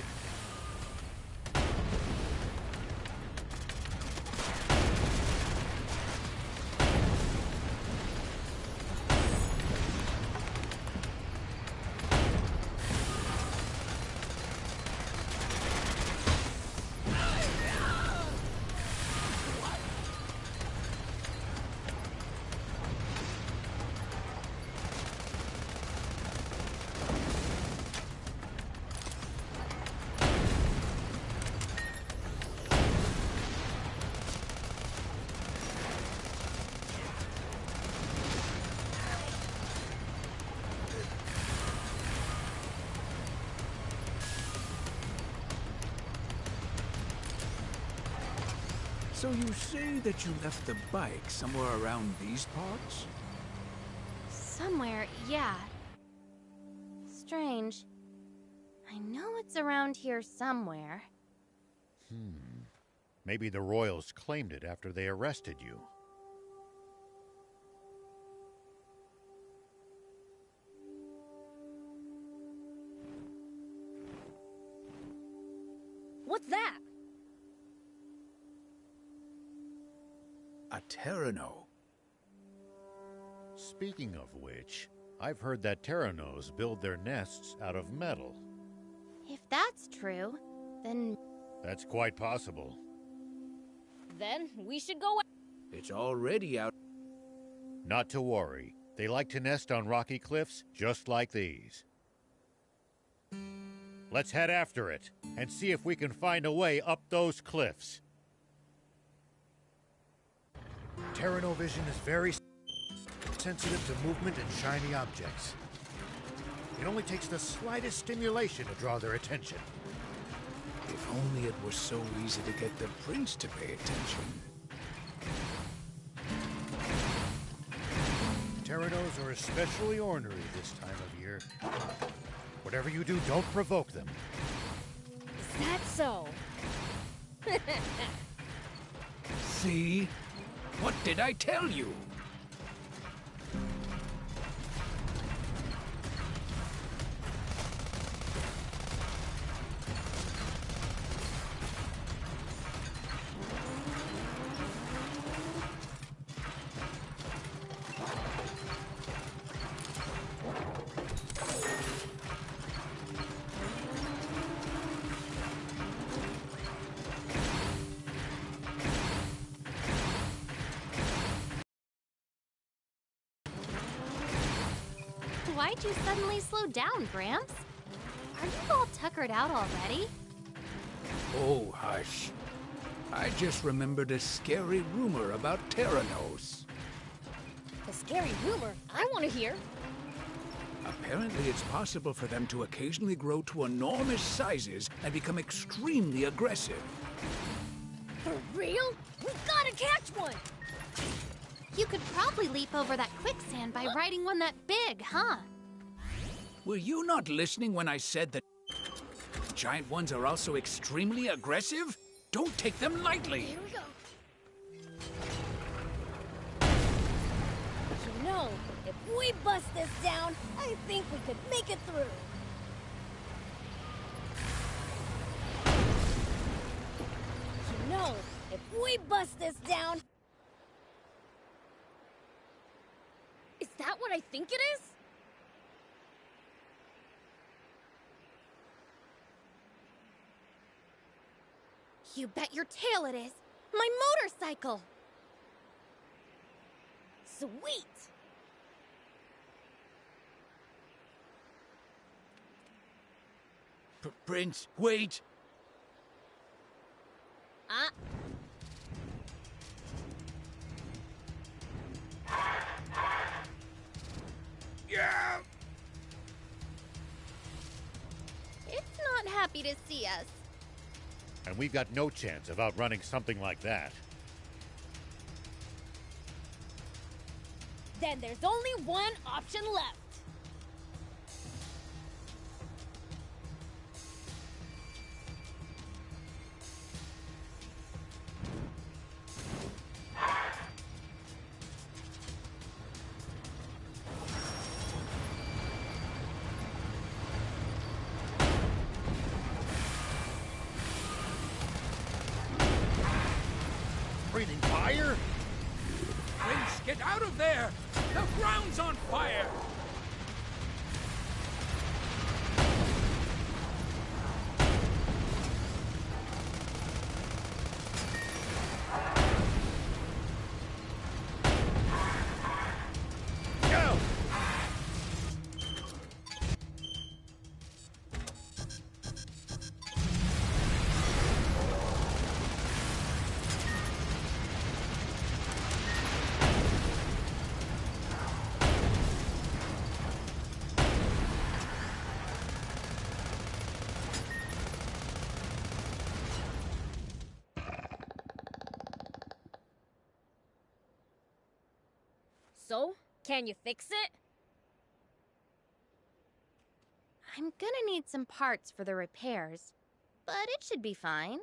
So you say that you left the bike somewhere around these parts? Somewhere, yeah. Strange. I know it's around here somewhere. Maybe the Royals claimed it after they arrested you. What's that? A Terrano. Speaking of which, I've heard that Terranos build their nests out of metal. If that's true, then... That's quite possible. Then we should go. It's already out. Not to worry. They like to nest on rocky cliffs just like these. Let's head after it and see if we can find a way up those cliffs. Terranovision is very sensitive to movement and shiny objects. It only takes the slightest stimulation to draw their attention. If only it were so easy to get the prince to pay attention. Terranos are especially ornery this time of year. Whatever you do, don't provoke them. Is that so? See? What did I tell you? Why'd you suddenly slow down, Gramps? Are you all tuckered out already? Oh, hush. I just remembered a scary rumor about Terranos. A scary rumor I want to hear. Apparently, it's possible for them to occasionally grow to enormous sizes and become extremely aggressive. For real? We gotta catch one! You could probably leap over that quicksand by riding one that big, huh? Were you not listening when I said that giant ones are also extremely aggressive? Don't take them lightly. Here we go. You know, if we bust this down, I think we could make it through. You know, if we bust this down... Is that what I think it is? You bet your tail it is. My motorcycle! Sweet! Prince, wait! Yeah! It's not happy to see us. And we've got no chance of outrunning something like that. Then there's only one option left. Breathing fire? Prince, get out of there! The ground's on fire! Go! So, can you fix it? I'm gonna need some parts for the repairs, but it should be fine.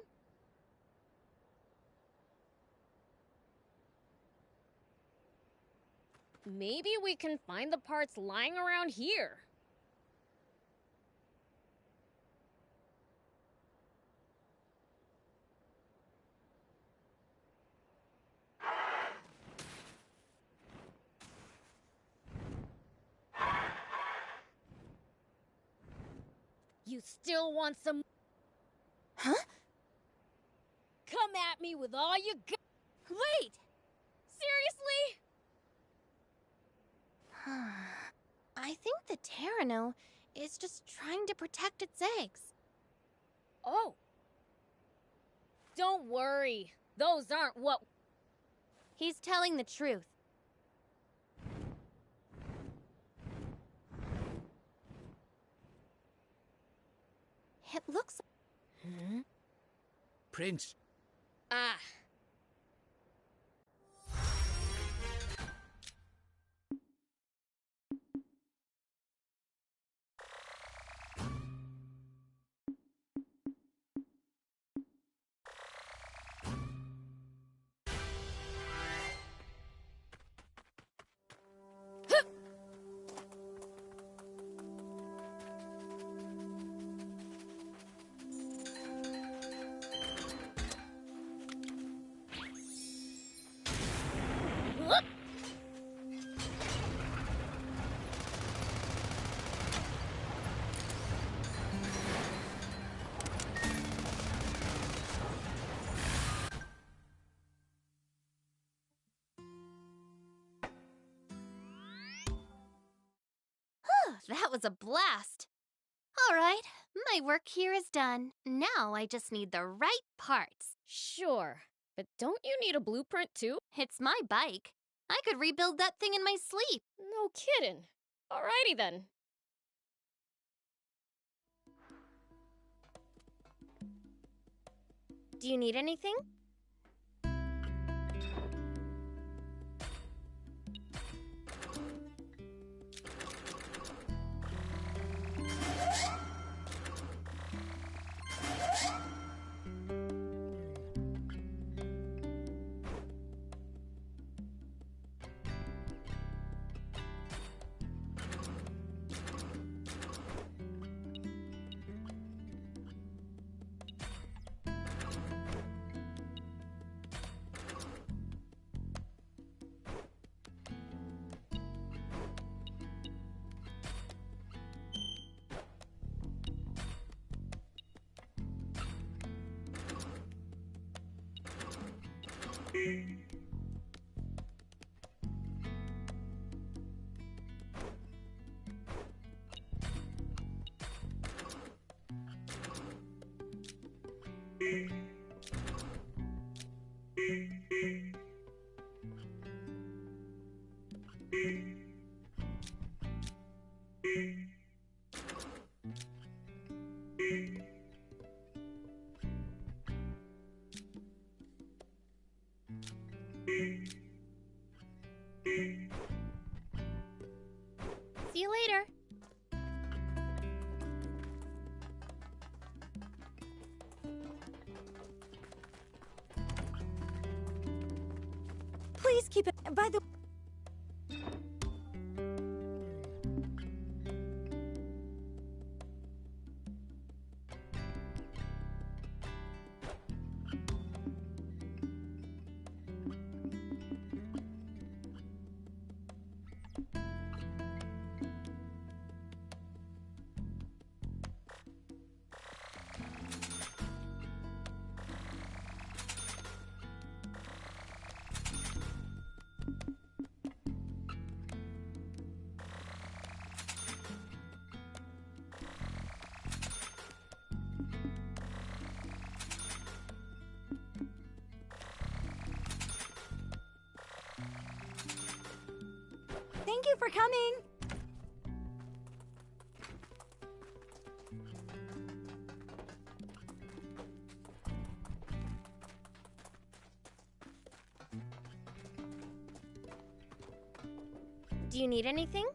Maybe we can find the parts lying around here. You still want some? Huh? Come at me with all you got. Wait! Seriously? I think the Terrano is just trying to protect its eggs. Oh. Don't worry. Those aren't what... He's telling the truth. It looks... Prince. Ah. That was a blast. All right, my work here is done. Now I just need the right parts. Sure, but don't you need a blueprint too? It's my bike. I could rebuild that thing in my sleep. No kidding. Alrighty then. Do you need anything? See you later. Please keep it. By the... Thank you for coming. Do you need anything?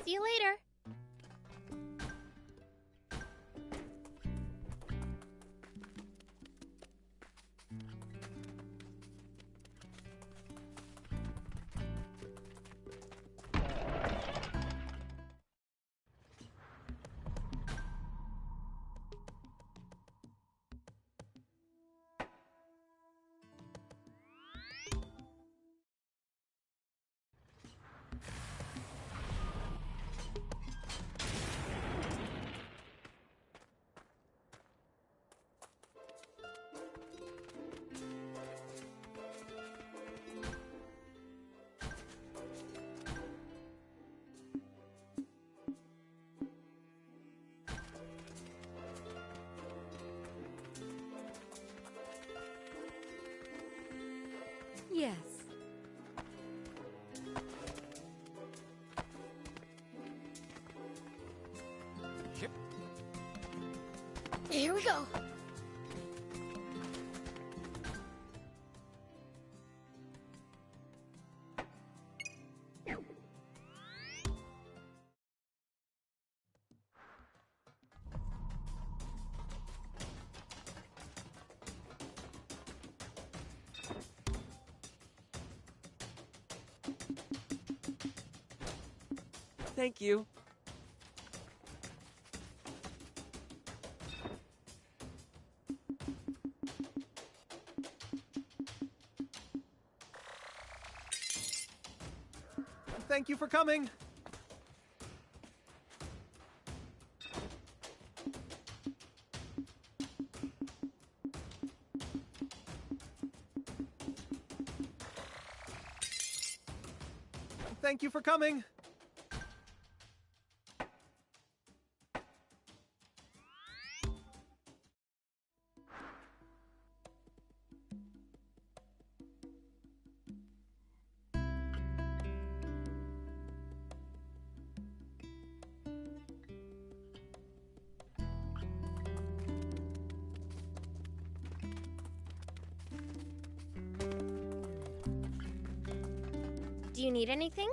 See you later. Yes. Here we go. Thank you. Thank you for coming. Thank you for coming. Do you need anything?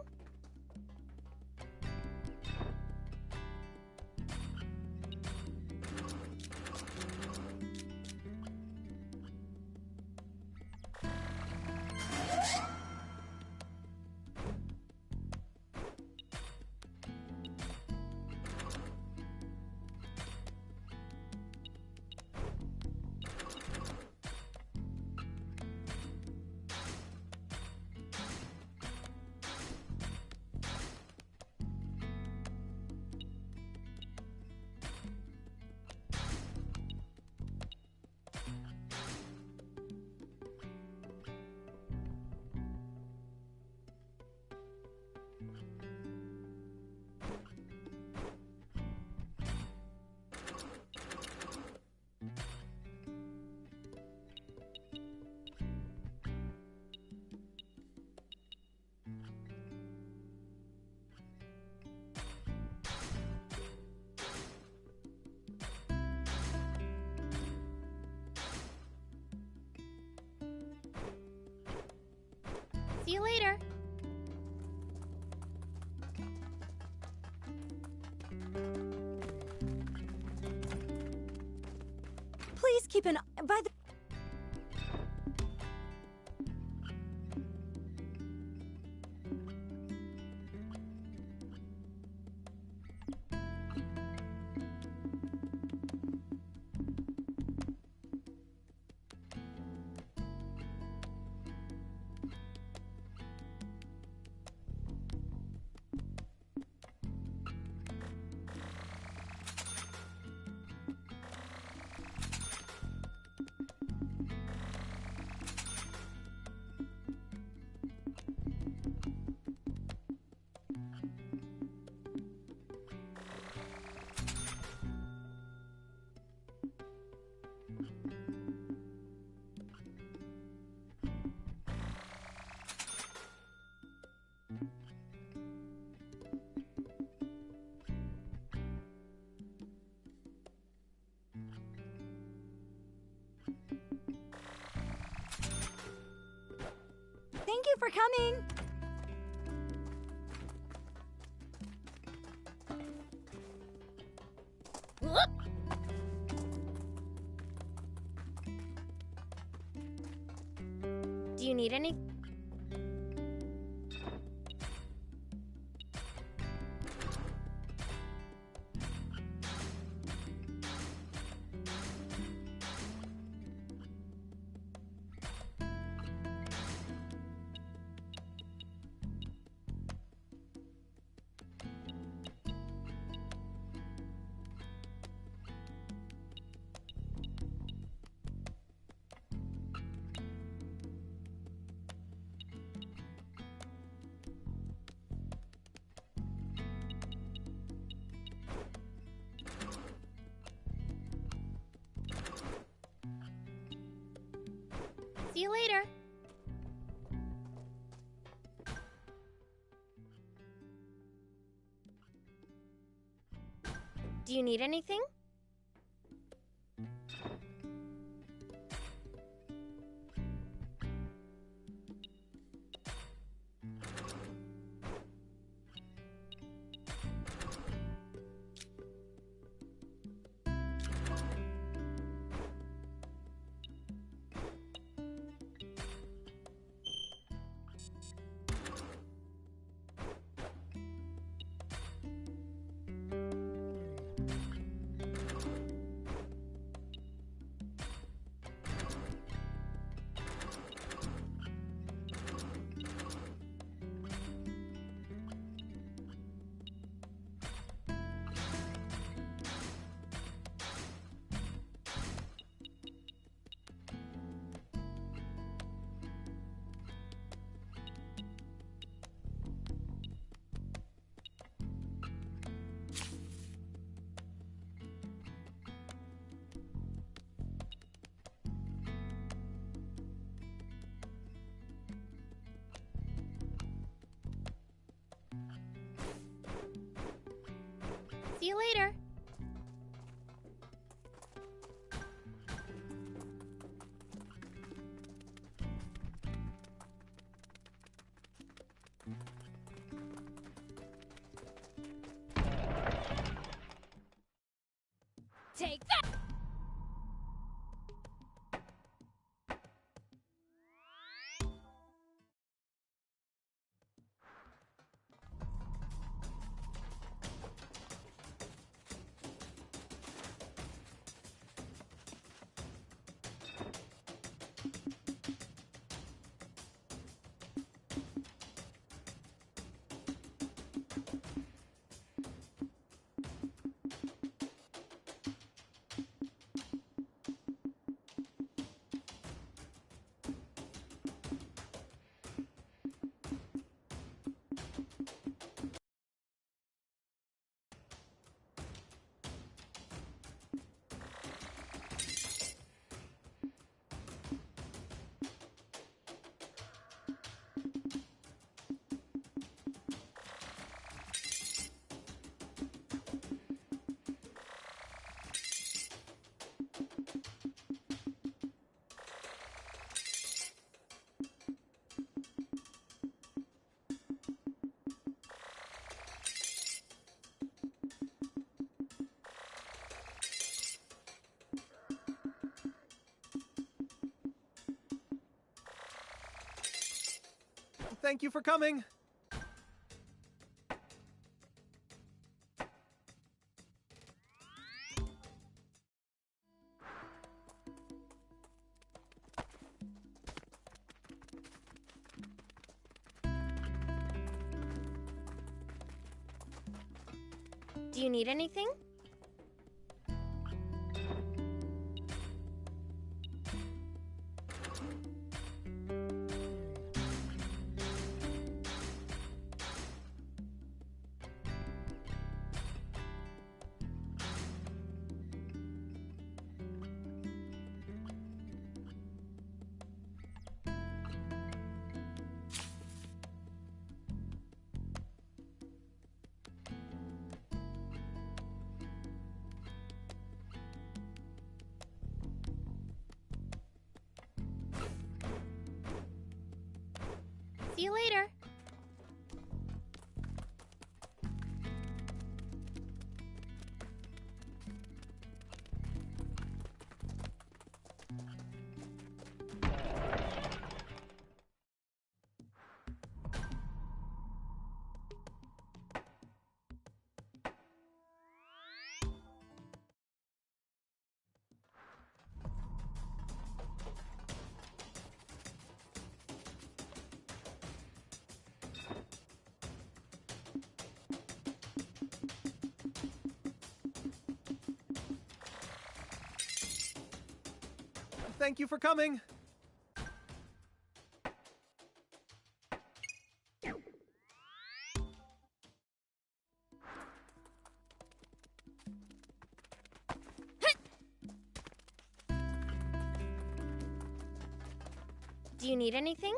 See you later. Please keep an eye by the... you for coming. Whoop. Do you need any? See you later. Do you need anything? See you later. Take that! Thank you for coming. Do you need anything? See you later. Thank you for coming. Do you need anything?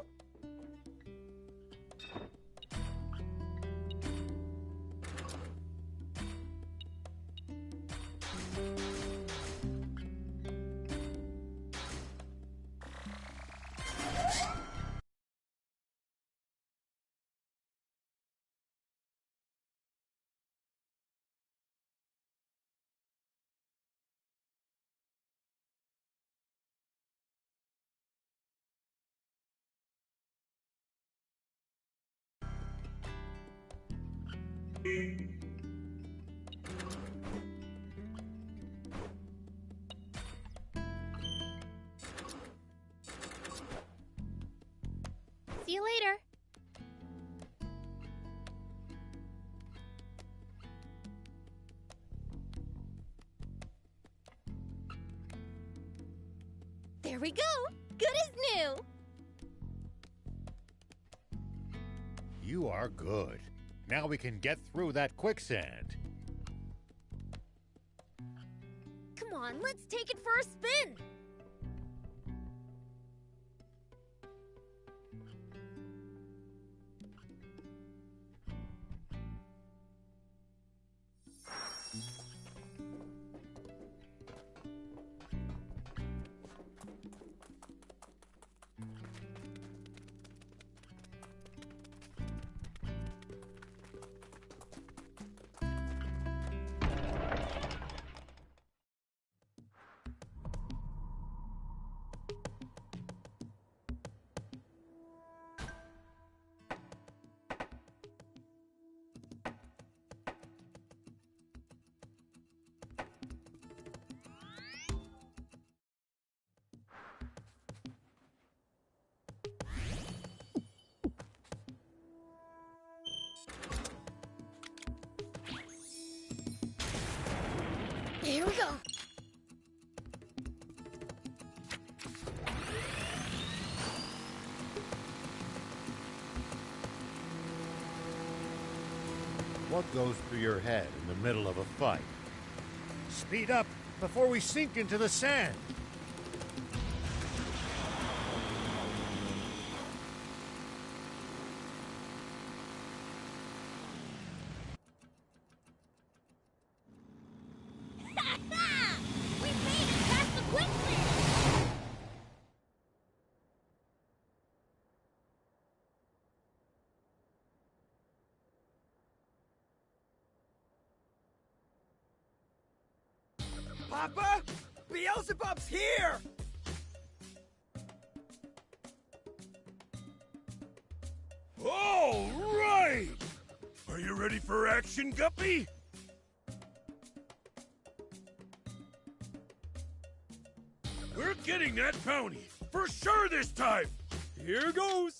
See you later. There we go. Good as new. You are good. Now we can get through that quicksand. Come on, let's take it for a spin. Here we go. What goes through your head in the middle of a fight? Speed up before we sink into the sand. We made it past the quicksand! Papa? Beelzebub's here! All right! Are you ready for action, Guppy? We're getting that bounty, for sure this time! Here goes!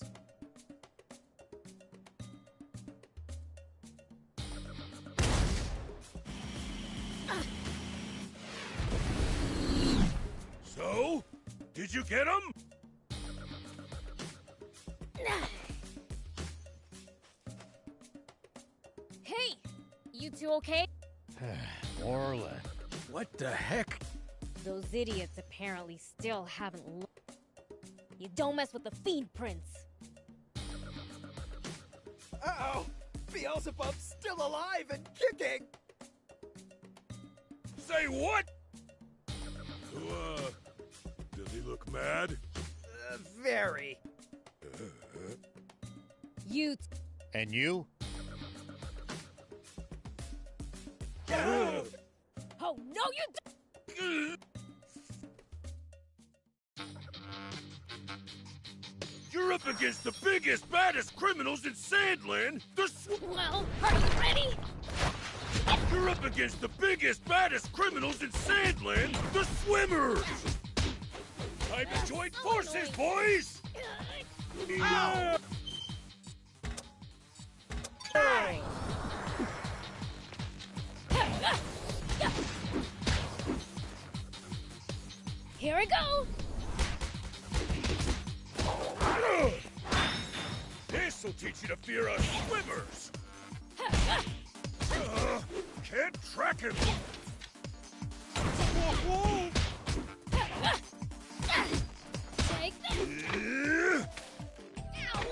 So, did you get him? Hey, you two okay? More or less. What the heck? Those idiots apparently still haven't You don't mess with the Fiend Prince. Uh-oh! Beelzebub's still alive and kicking! Say what? So, does he look mad? Very. You. And you? Oh, no, you don't! You're up against the biggest, baddest criminals in Sandland, Well, are you ready? You're up against the biggest, baddest criminals in Sandland, the Swimmers! Time to join forces, boys! Yeah! Here we go! This'll teach you to fear us swimmers! Can't track him! Whoa! Take this! Ow!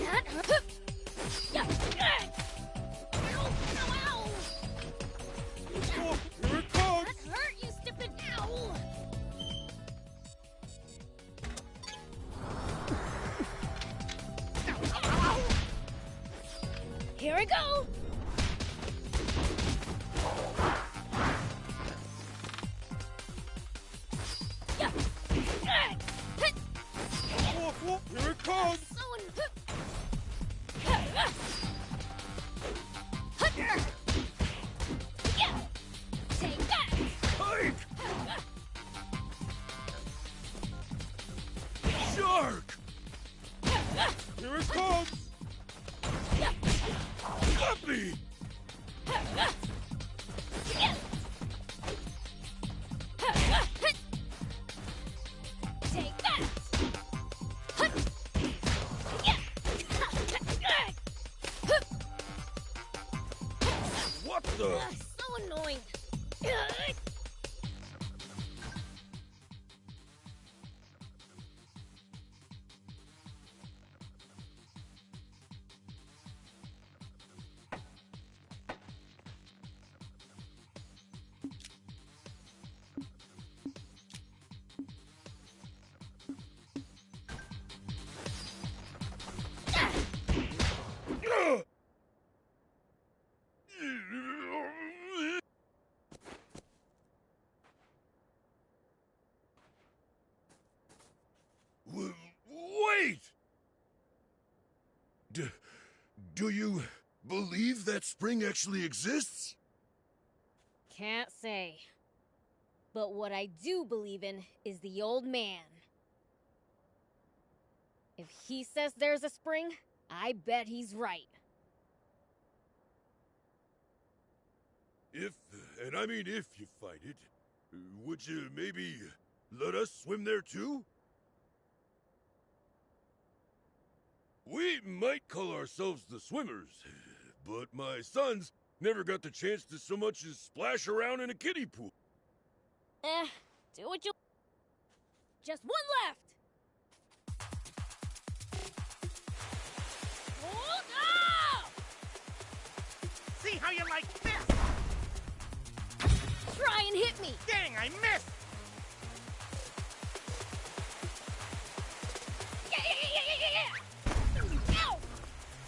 That hurt. Yeah. Ow! Ow! Ow! Here it comes! That hurt, you stupid! Ow! Here we go! Yeah. Here it comes! Take that! Hike! Shark! Here it comes! Puppy! Take that! What the? So annoying. Wait! Do you believe that spring actually exists? Can't say. But what I do believe in is the old man. If he says there's a spring, I bet he's right. If you find it, would you maybe let us swim there too? We might call ourselves the Swimmers, but my sons never got the chance to so much as splash around in a kiddie pool. Do what you... Just one left! Hold up! See how you like this? Try and hit me! Dang, I missed! Yeah! Ow!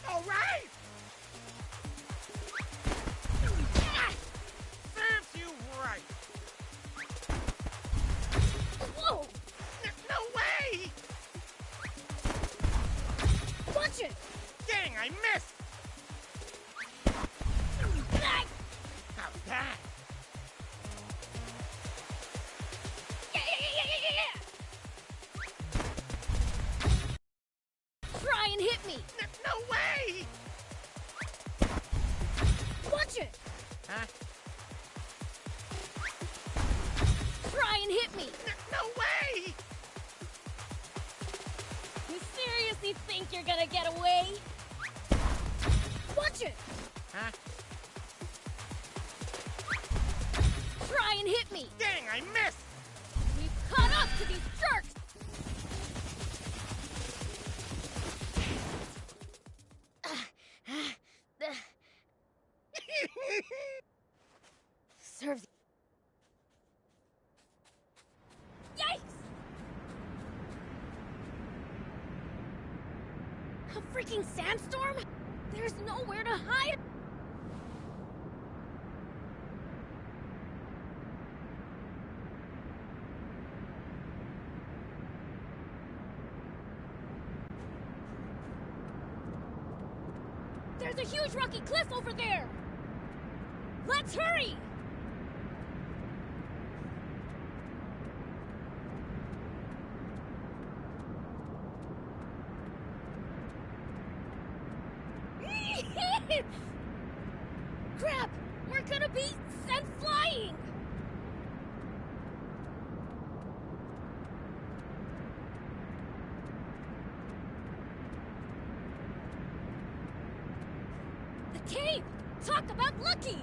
All right! Serves you right! Whoa! No way! Watch it! Dang, I missed! How's that? Try and hit me! No way! Watch it! Huh? Try and hit me! No way! You seriously think you're gonna get away? Watch it! Huh? Try and hit me! Dang, I missed! We've caught up to these jerks! Serves. Yikes! A freaking sandstorm? There's nowhere to hide! There's a huge rocky cliff over there! Let's hurry! Crap! We're gonna be sent flying! The cave! Talk about lucky!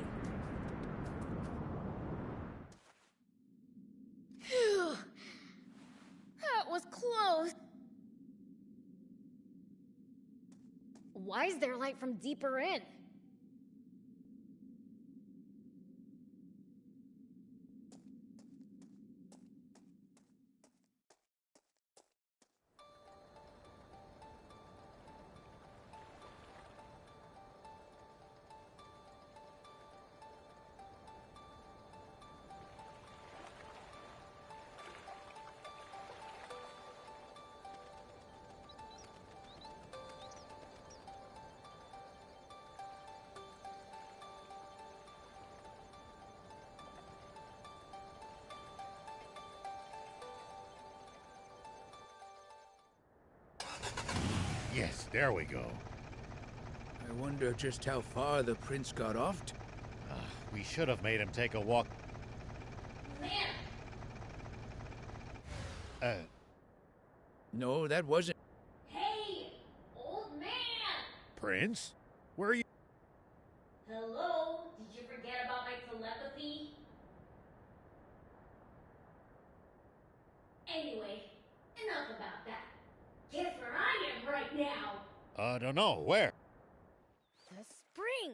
Phew. That was close. Why is there light from deeper in? Yes, there we go. I wonder just how far the prince got off to. We should have made him take a walk. No, that wasn't. Hey, old man! Prince? Where are you? Hello? Did you forget about my telepathy? Anyway, enough about that. Guess where I am right now? I don't know. Where? The spring!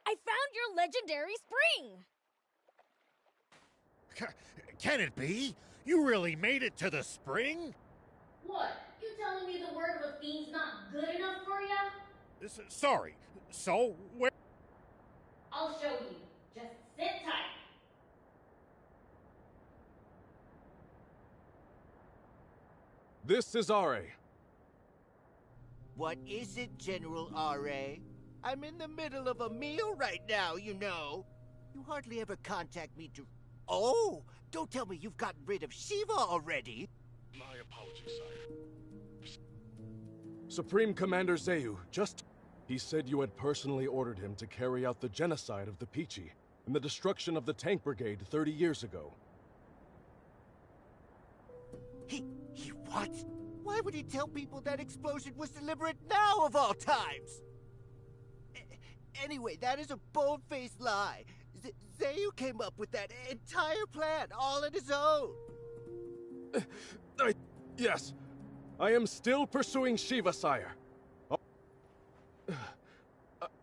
I found your legendary spring! Can it be? You really made it to the spring? What? You telling me the word of a fiend's not good enough for ya? Sorry. So, where? I'll show you. Just sit tight. This is RA. What is it, General R.A.? I'm in the middle of a meal right now, you know. You hardly ever contact me to... Oh! Don't tell me you've gotten rid of Shiva already! My apologies, sire. Supreme Commander Zeyu, He said you had personally ordered him to carry out the genocide of the Peachy and the destruction of the tank brigade 30 years ago. He what? Why would he tell people that explosion was deliberate now of all times? Anyway, that is a bold-faced lie. Zeyu came up with that entire plan all on his own. Yes, I am still pursuing Shiva, sire.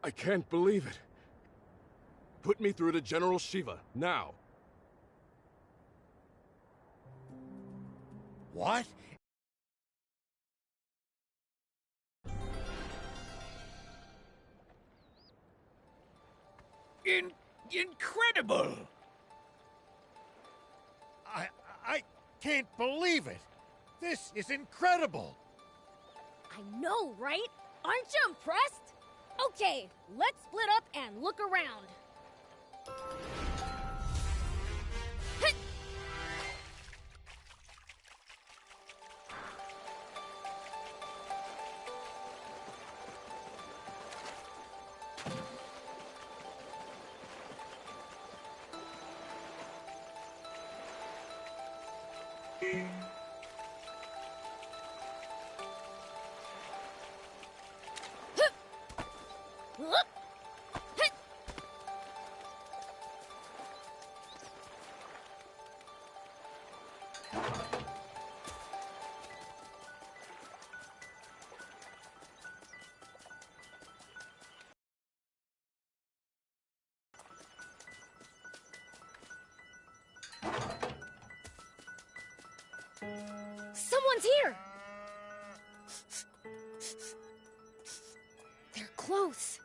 I can't believe it. Put me through to General Shiva, now. What? Incredible! I can't believe it! This is incredible! I know, right? Aren't you impressed? Okay, let's split up and look around. Hit! Someone's here! close.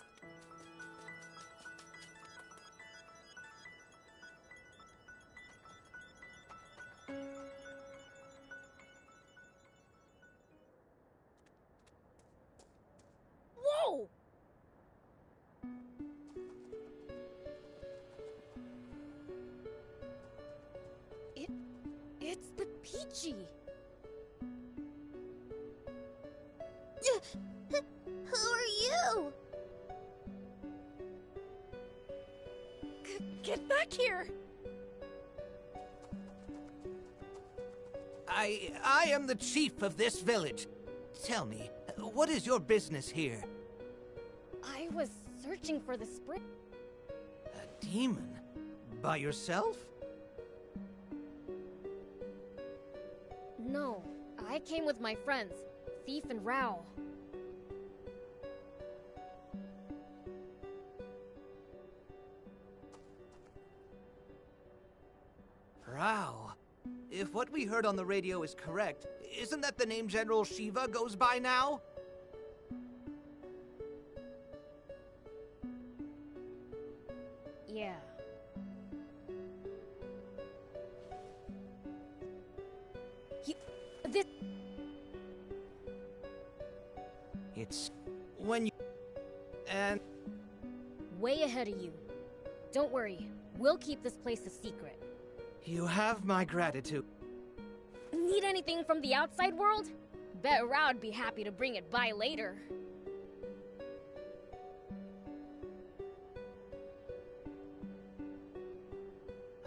Whoa! It's the Peachy. Who are you? Get back here! I am the chief of this village. Tell me, what is your business here? I was searching for the spring. A demon? By yourself? No, I came with my friends, Thief and Rao. Rao. If what we heard on the radio is correct, isn't that the name General Shiva goes by now? Yeah. It's when you... and... Way ahead of you. Don't worry, we'll keep this place a secret. You have my gratitude. Need anything from the outside world? Bet Rao'd be happy to bring it by later.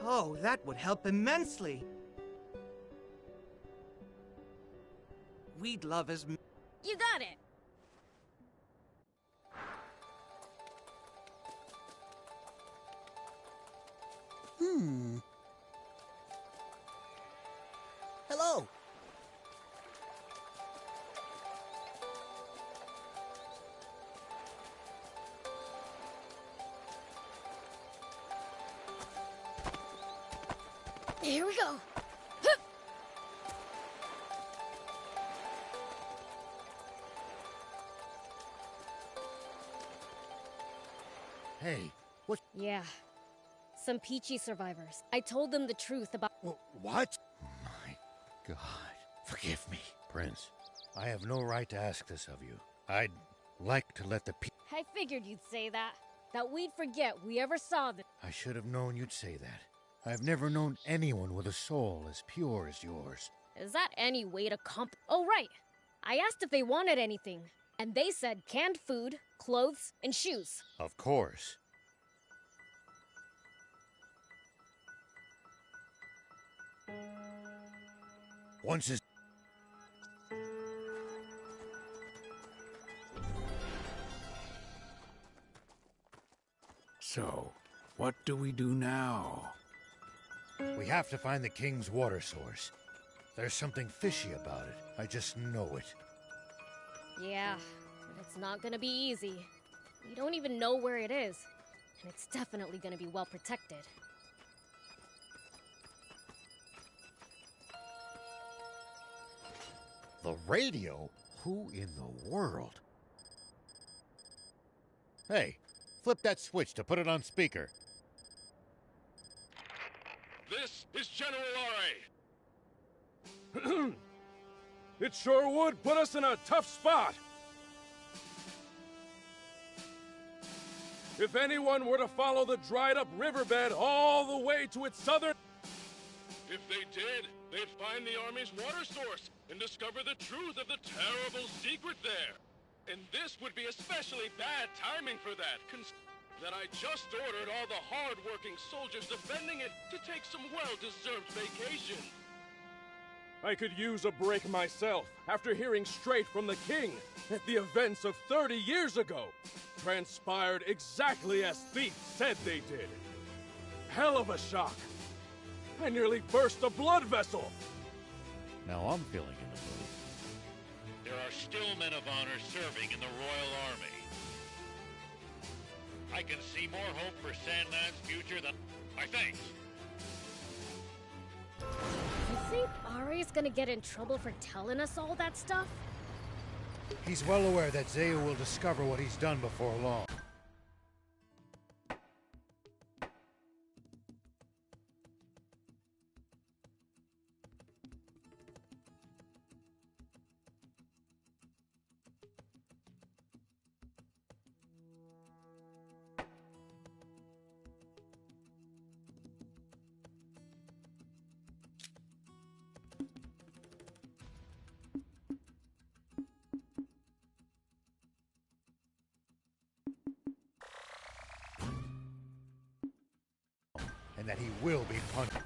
Oh, that would help immensely. We'd love as... You got it! Hello! Here we go! Hey, what? Yeah. Some Peachy survivors. I told them the truth about... What? My God. Forgive me, Prince. I have no right to ask this of you. I'd like to let the I figured you'd say that. That we'd forget we ever saw the... I should have known you'd say that. I've never known anyone with a soul as pure as yours. Is that any way to Oh, right. I asked if they wanted anything, and they said canned food, clothes, and shoes. Of course. Once his... So, what do we do now? We have to find the king's water source. There's something fishy about it. I just know it. Yeah, but it's not gonna be easy. We don't even know where it is, and it's definitely gonna be well protected. The radio? Who in the world? Hey, flip that switch to put it on speaker. This is General R.A. It sure would put us in a tough spot. If anyone were to follow the dried-up riverbed all the way to its southern... If they did, they'd find the Army's water source and discover the truth of the terrible secret there. And this would be especially bad timing for that, that I just ordered all the hard-working soldiers defending it to take some well-deserved vacation. I could use a break myself after hearing straight from the king that the events of 30 years ago transpired exactly as Thief said they did. Hell of a shock. I nearly burst a blood vessel. Now I'm feeling in the mood. There are still men of honor serving in the Royal Army. I can see more hope for Sandman's future than I think. You think Ari's gonna get in trouble for telling us all that stuff? He's well aware that Zeu will discover what he's done before long. And that he will be punished.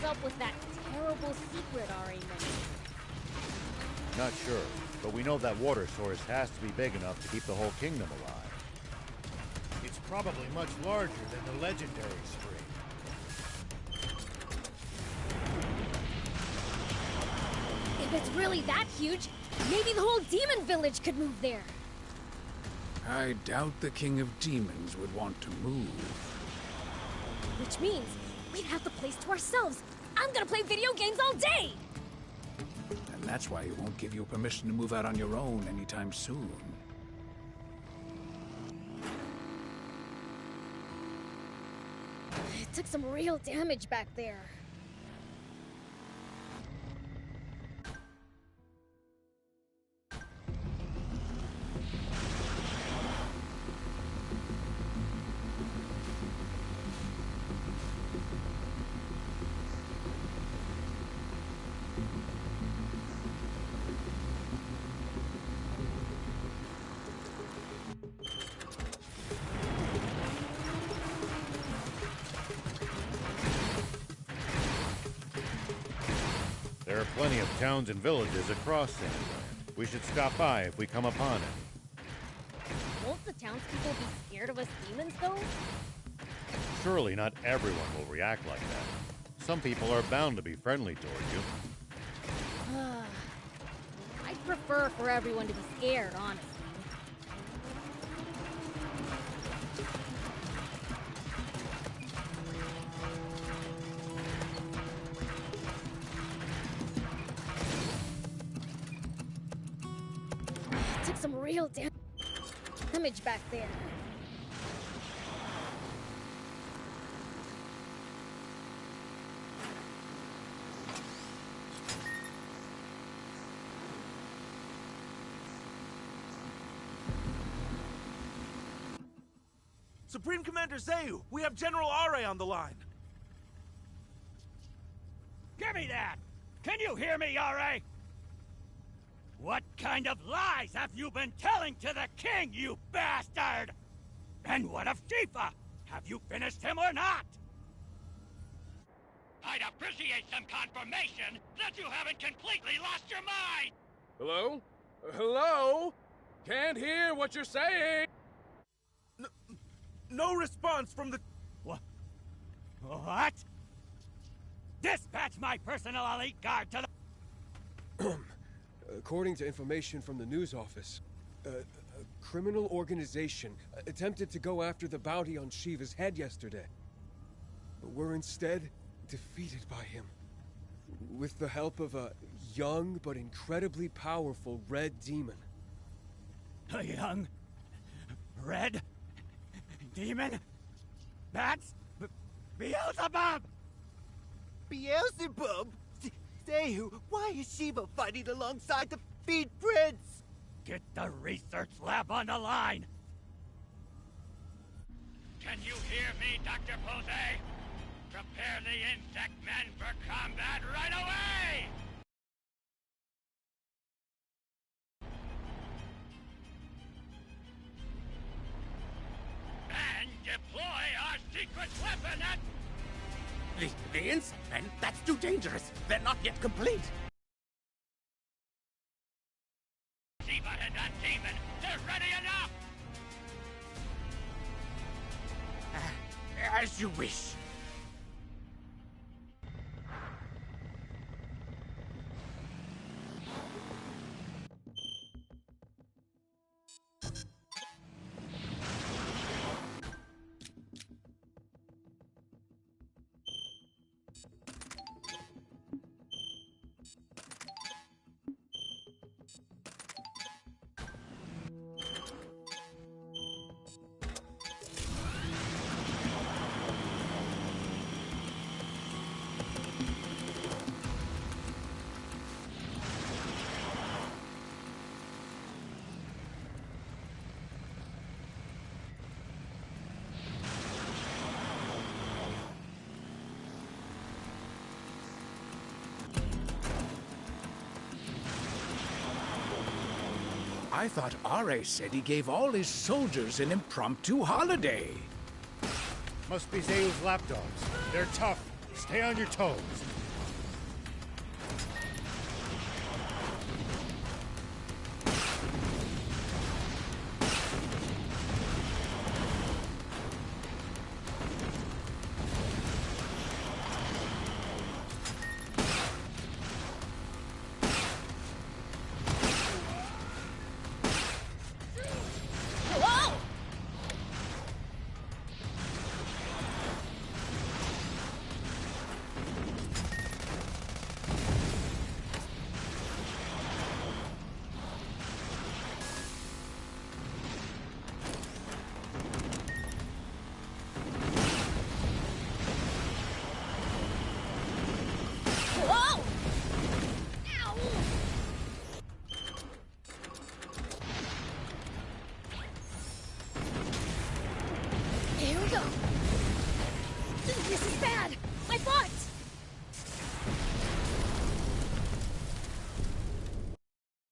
Up with that terrible secret Ari mentioned? Not sure, but we know that water source has to be big enough to keep the whole kingdom alive. It's probably much larger than the legendary spring. If it's really that huge, maybe the whole demon village could move there. I doubt the King of Demons would want to move. Which means we'd have the place to ourselves. I'm gonna play video games all day! And that's why he won't give you permission to move out on your own anytime soon. It took some real damage back there. There are plenty of towns and villages across Sandland. We should stop by if we come upon it. Won't the townspeople be scared of us demons, though? Surely not everyone will react like that. Some people are bound to be friendly toward you. I'd prefer for everyone to be scared, honestly. some real damage back there. Supreme Commander Zayu, we have General Are on the line. Give me that! Can you hear me, Are? What kind of lies have you been telling to the king, you bastard? And what of Shifa? Have you finished him or not? I'd appreciate some confirmation that you haven't completely lost your mind! Hello? Hello? Can't hear what you're saying! No response from the... What? Dispatch my personal elite guard to the... According to information from the news office, a criminal organization attempted to go after the bounty on Shiva's head yesterday. But were instead defeated by him. With the help of a young but incredibly powerful red demon. A young... red... demon? That's... Beelzebub! Beelzebub? Zayu, why is Shiva fighting alongside the Feed Prince? Get the research lab on the line! Can you hear me, Dr. Pose? Prepare the insect men for combat right away! And deploy our secret weapon at... The insect men? That's too dangerous. They're not yet complete. Shiva and that demon, they're ready enough! As you wish. I thought Are said he gave all his soldiers an impromptu holiday. Must be Zayu's lapdogs. They're tough. Stay on your toes. Here we go. This is bad. My butt!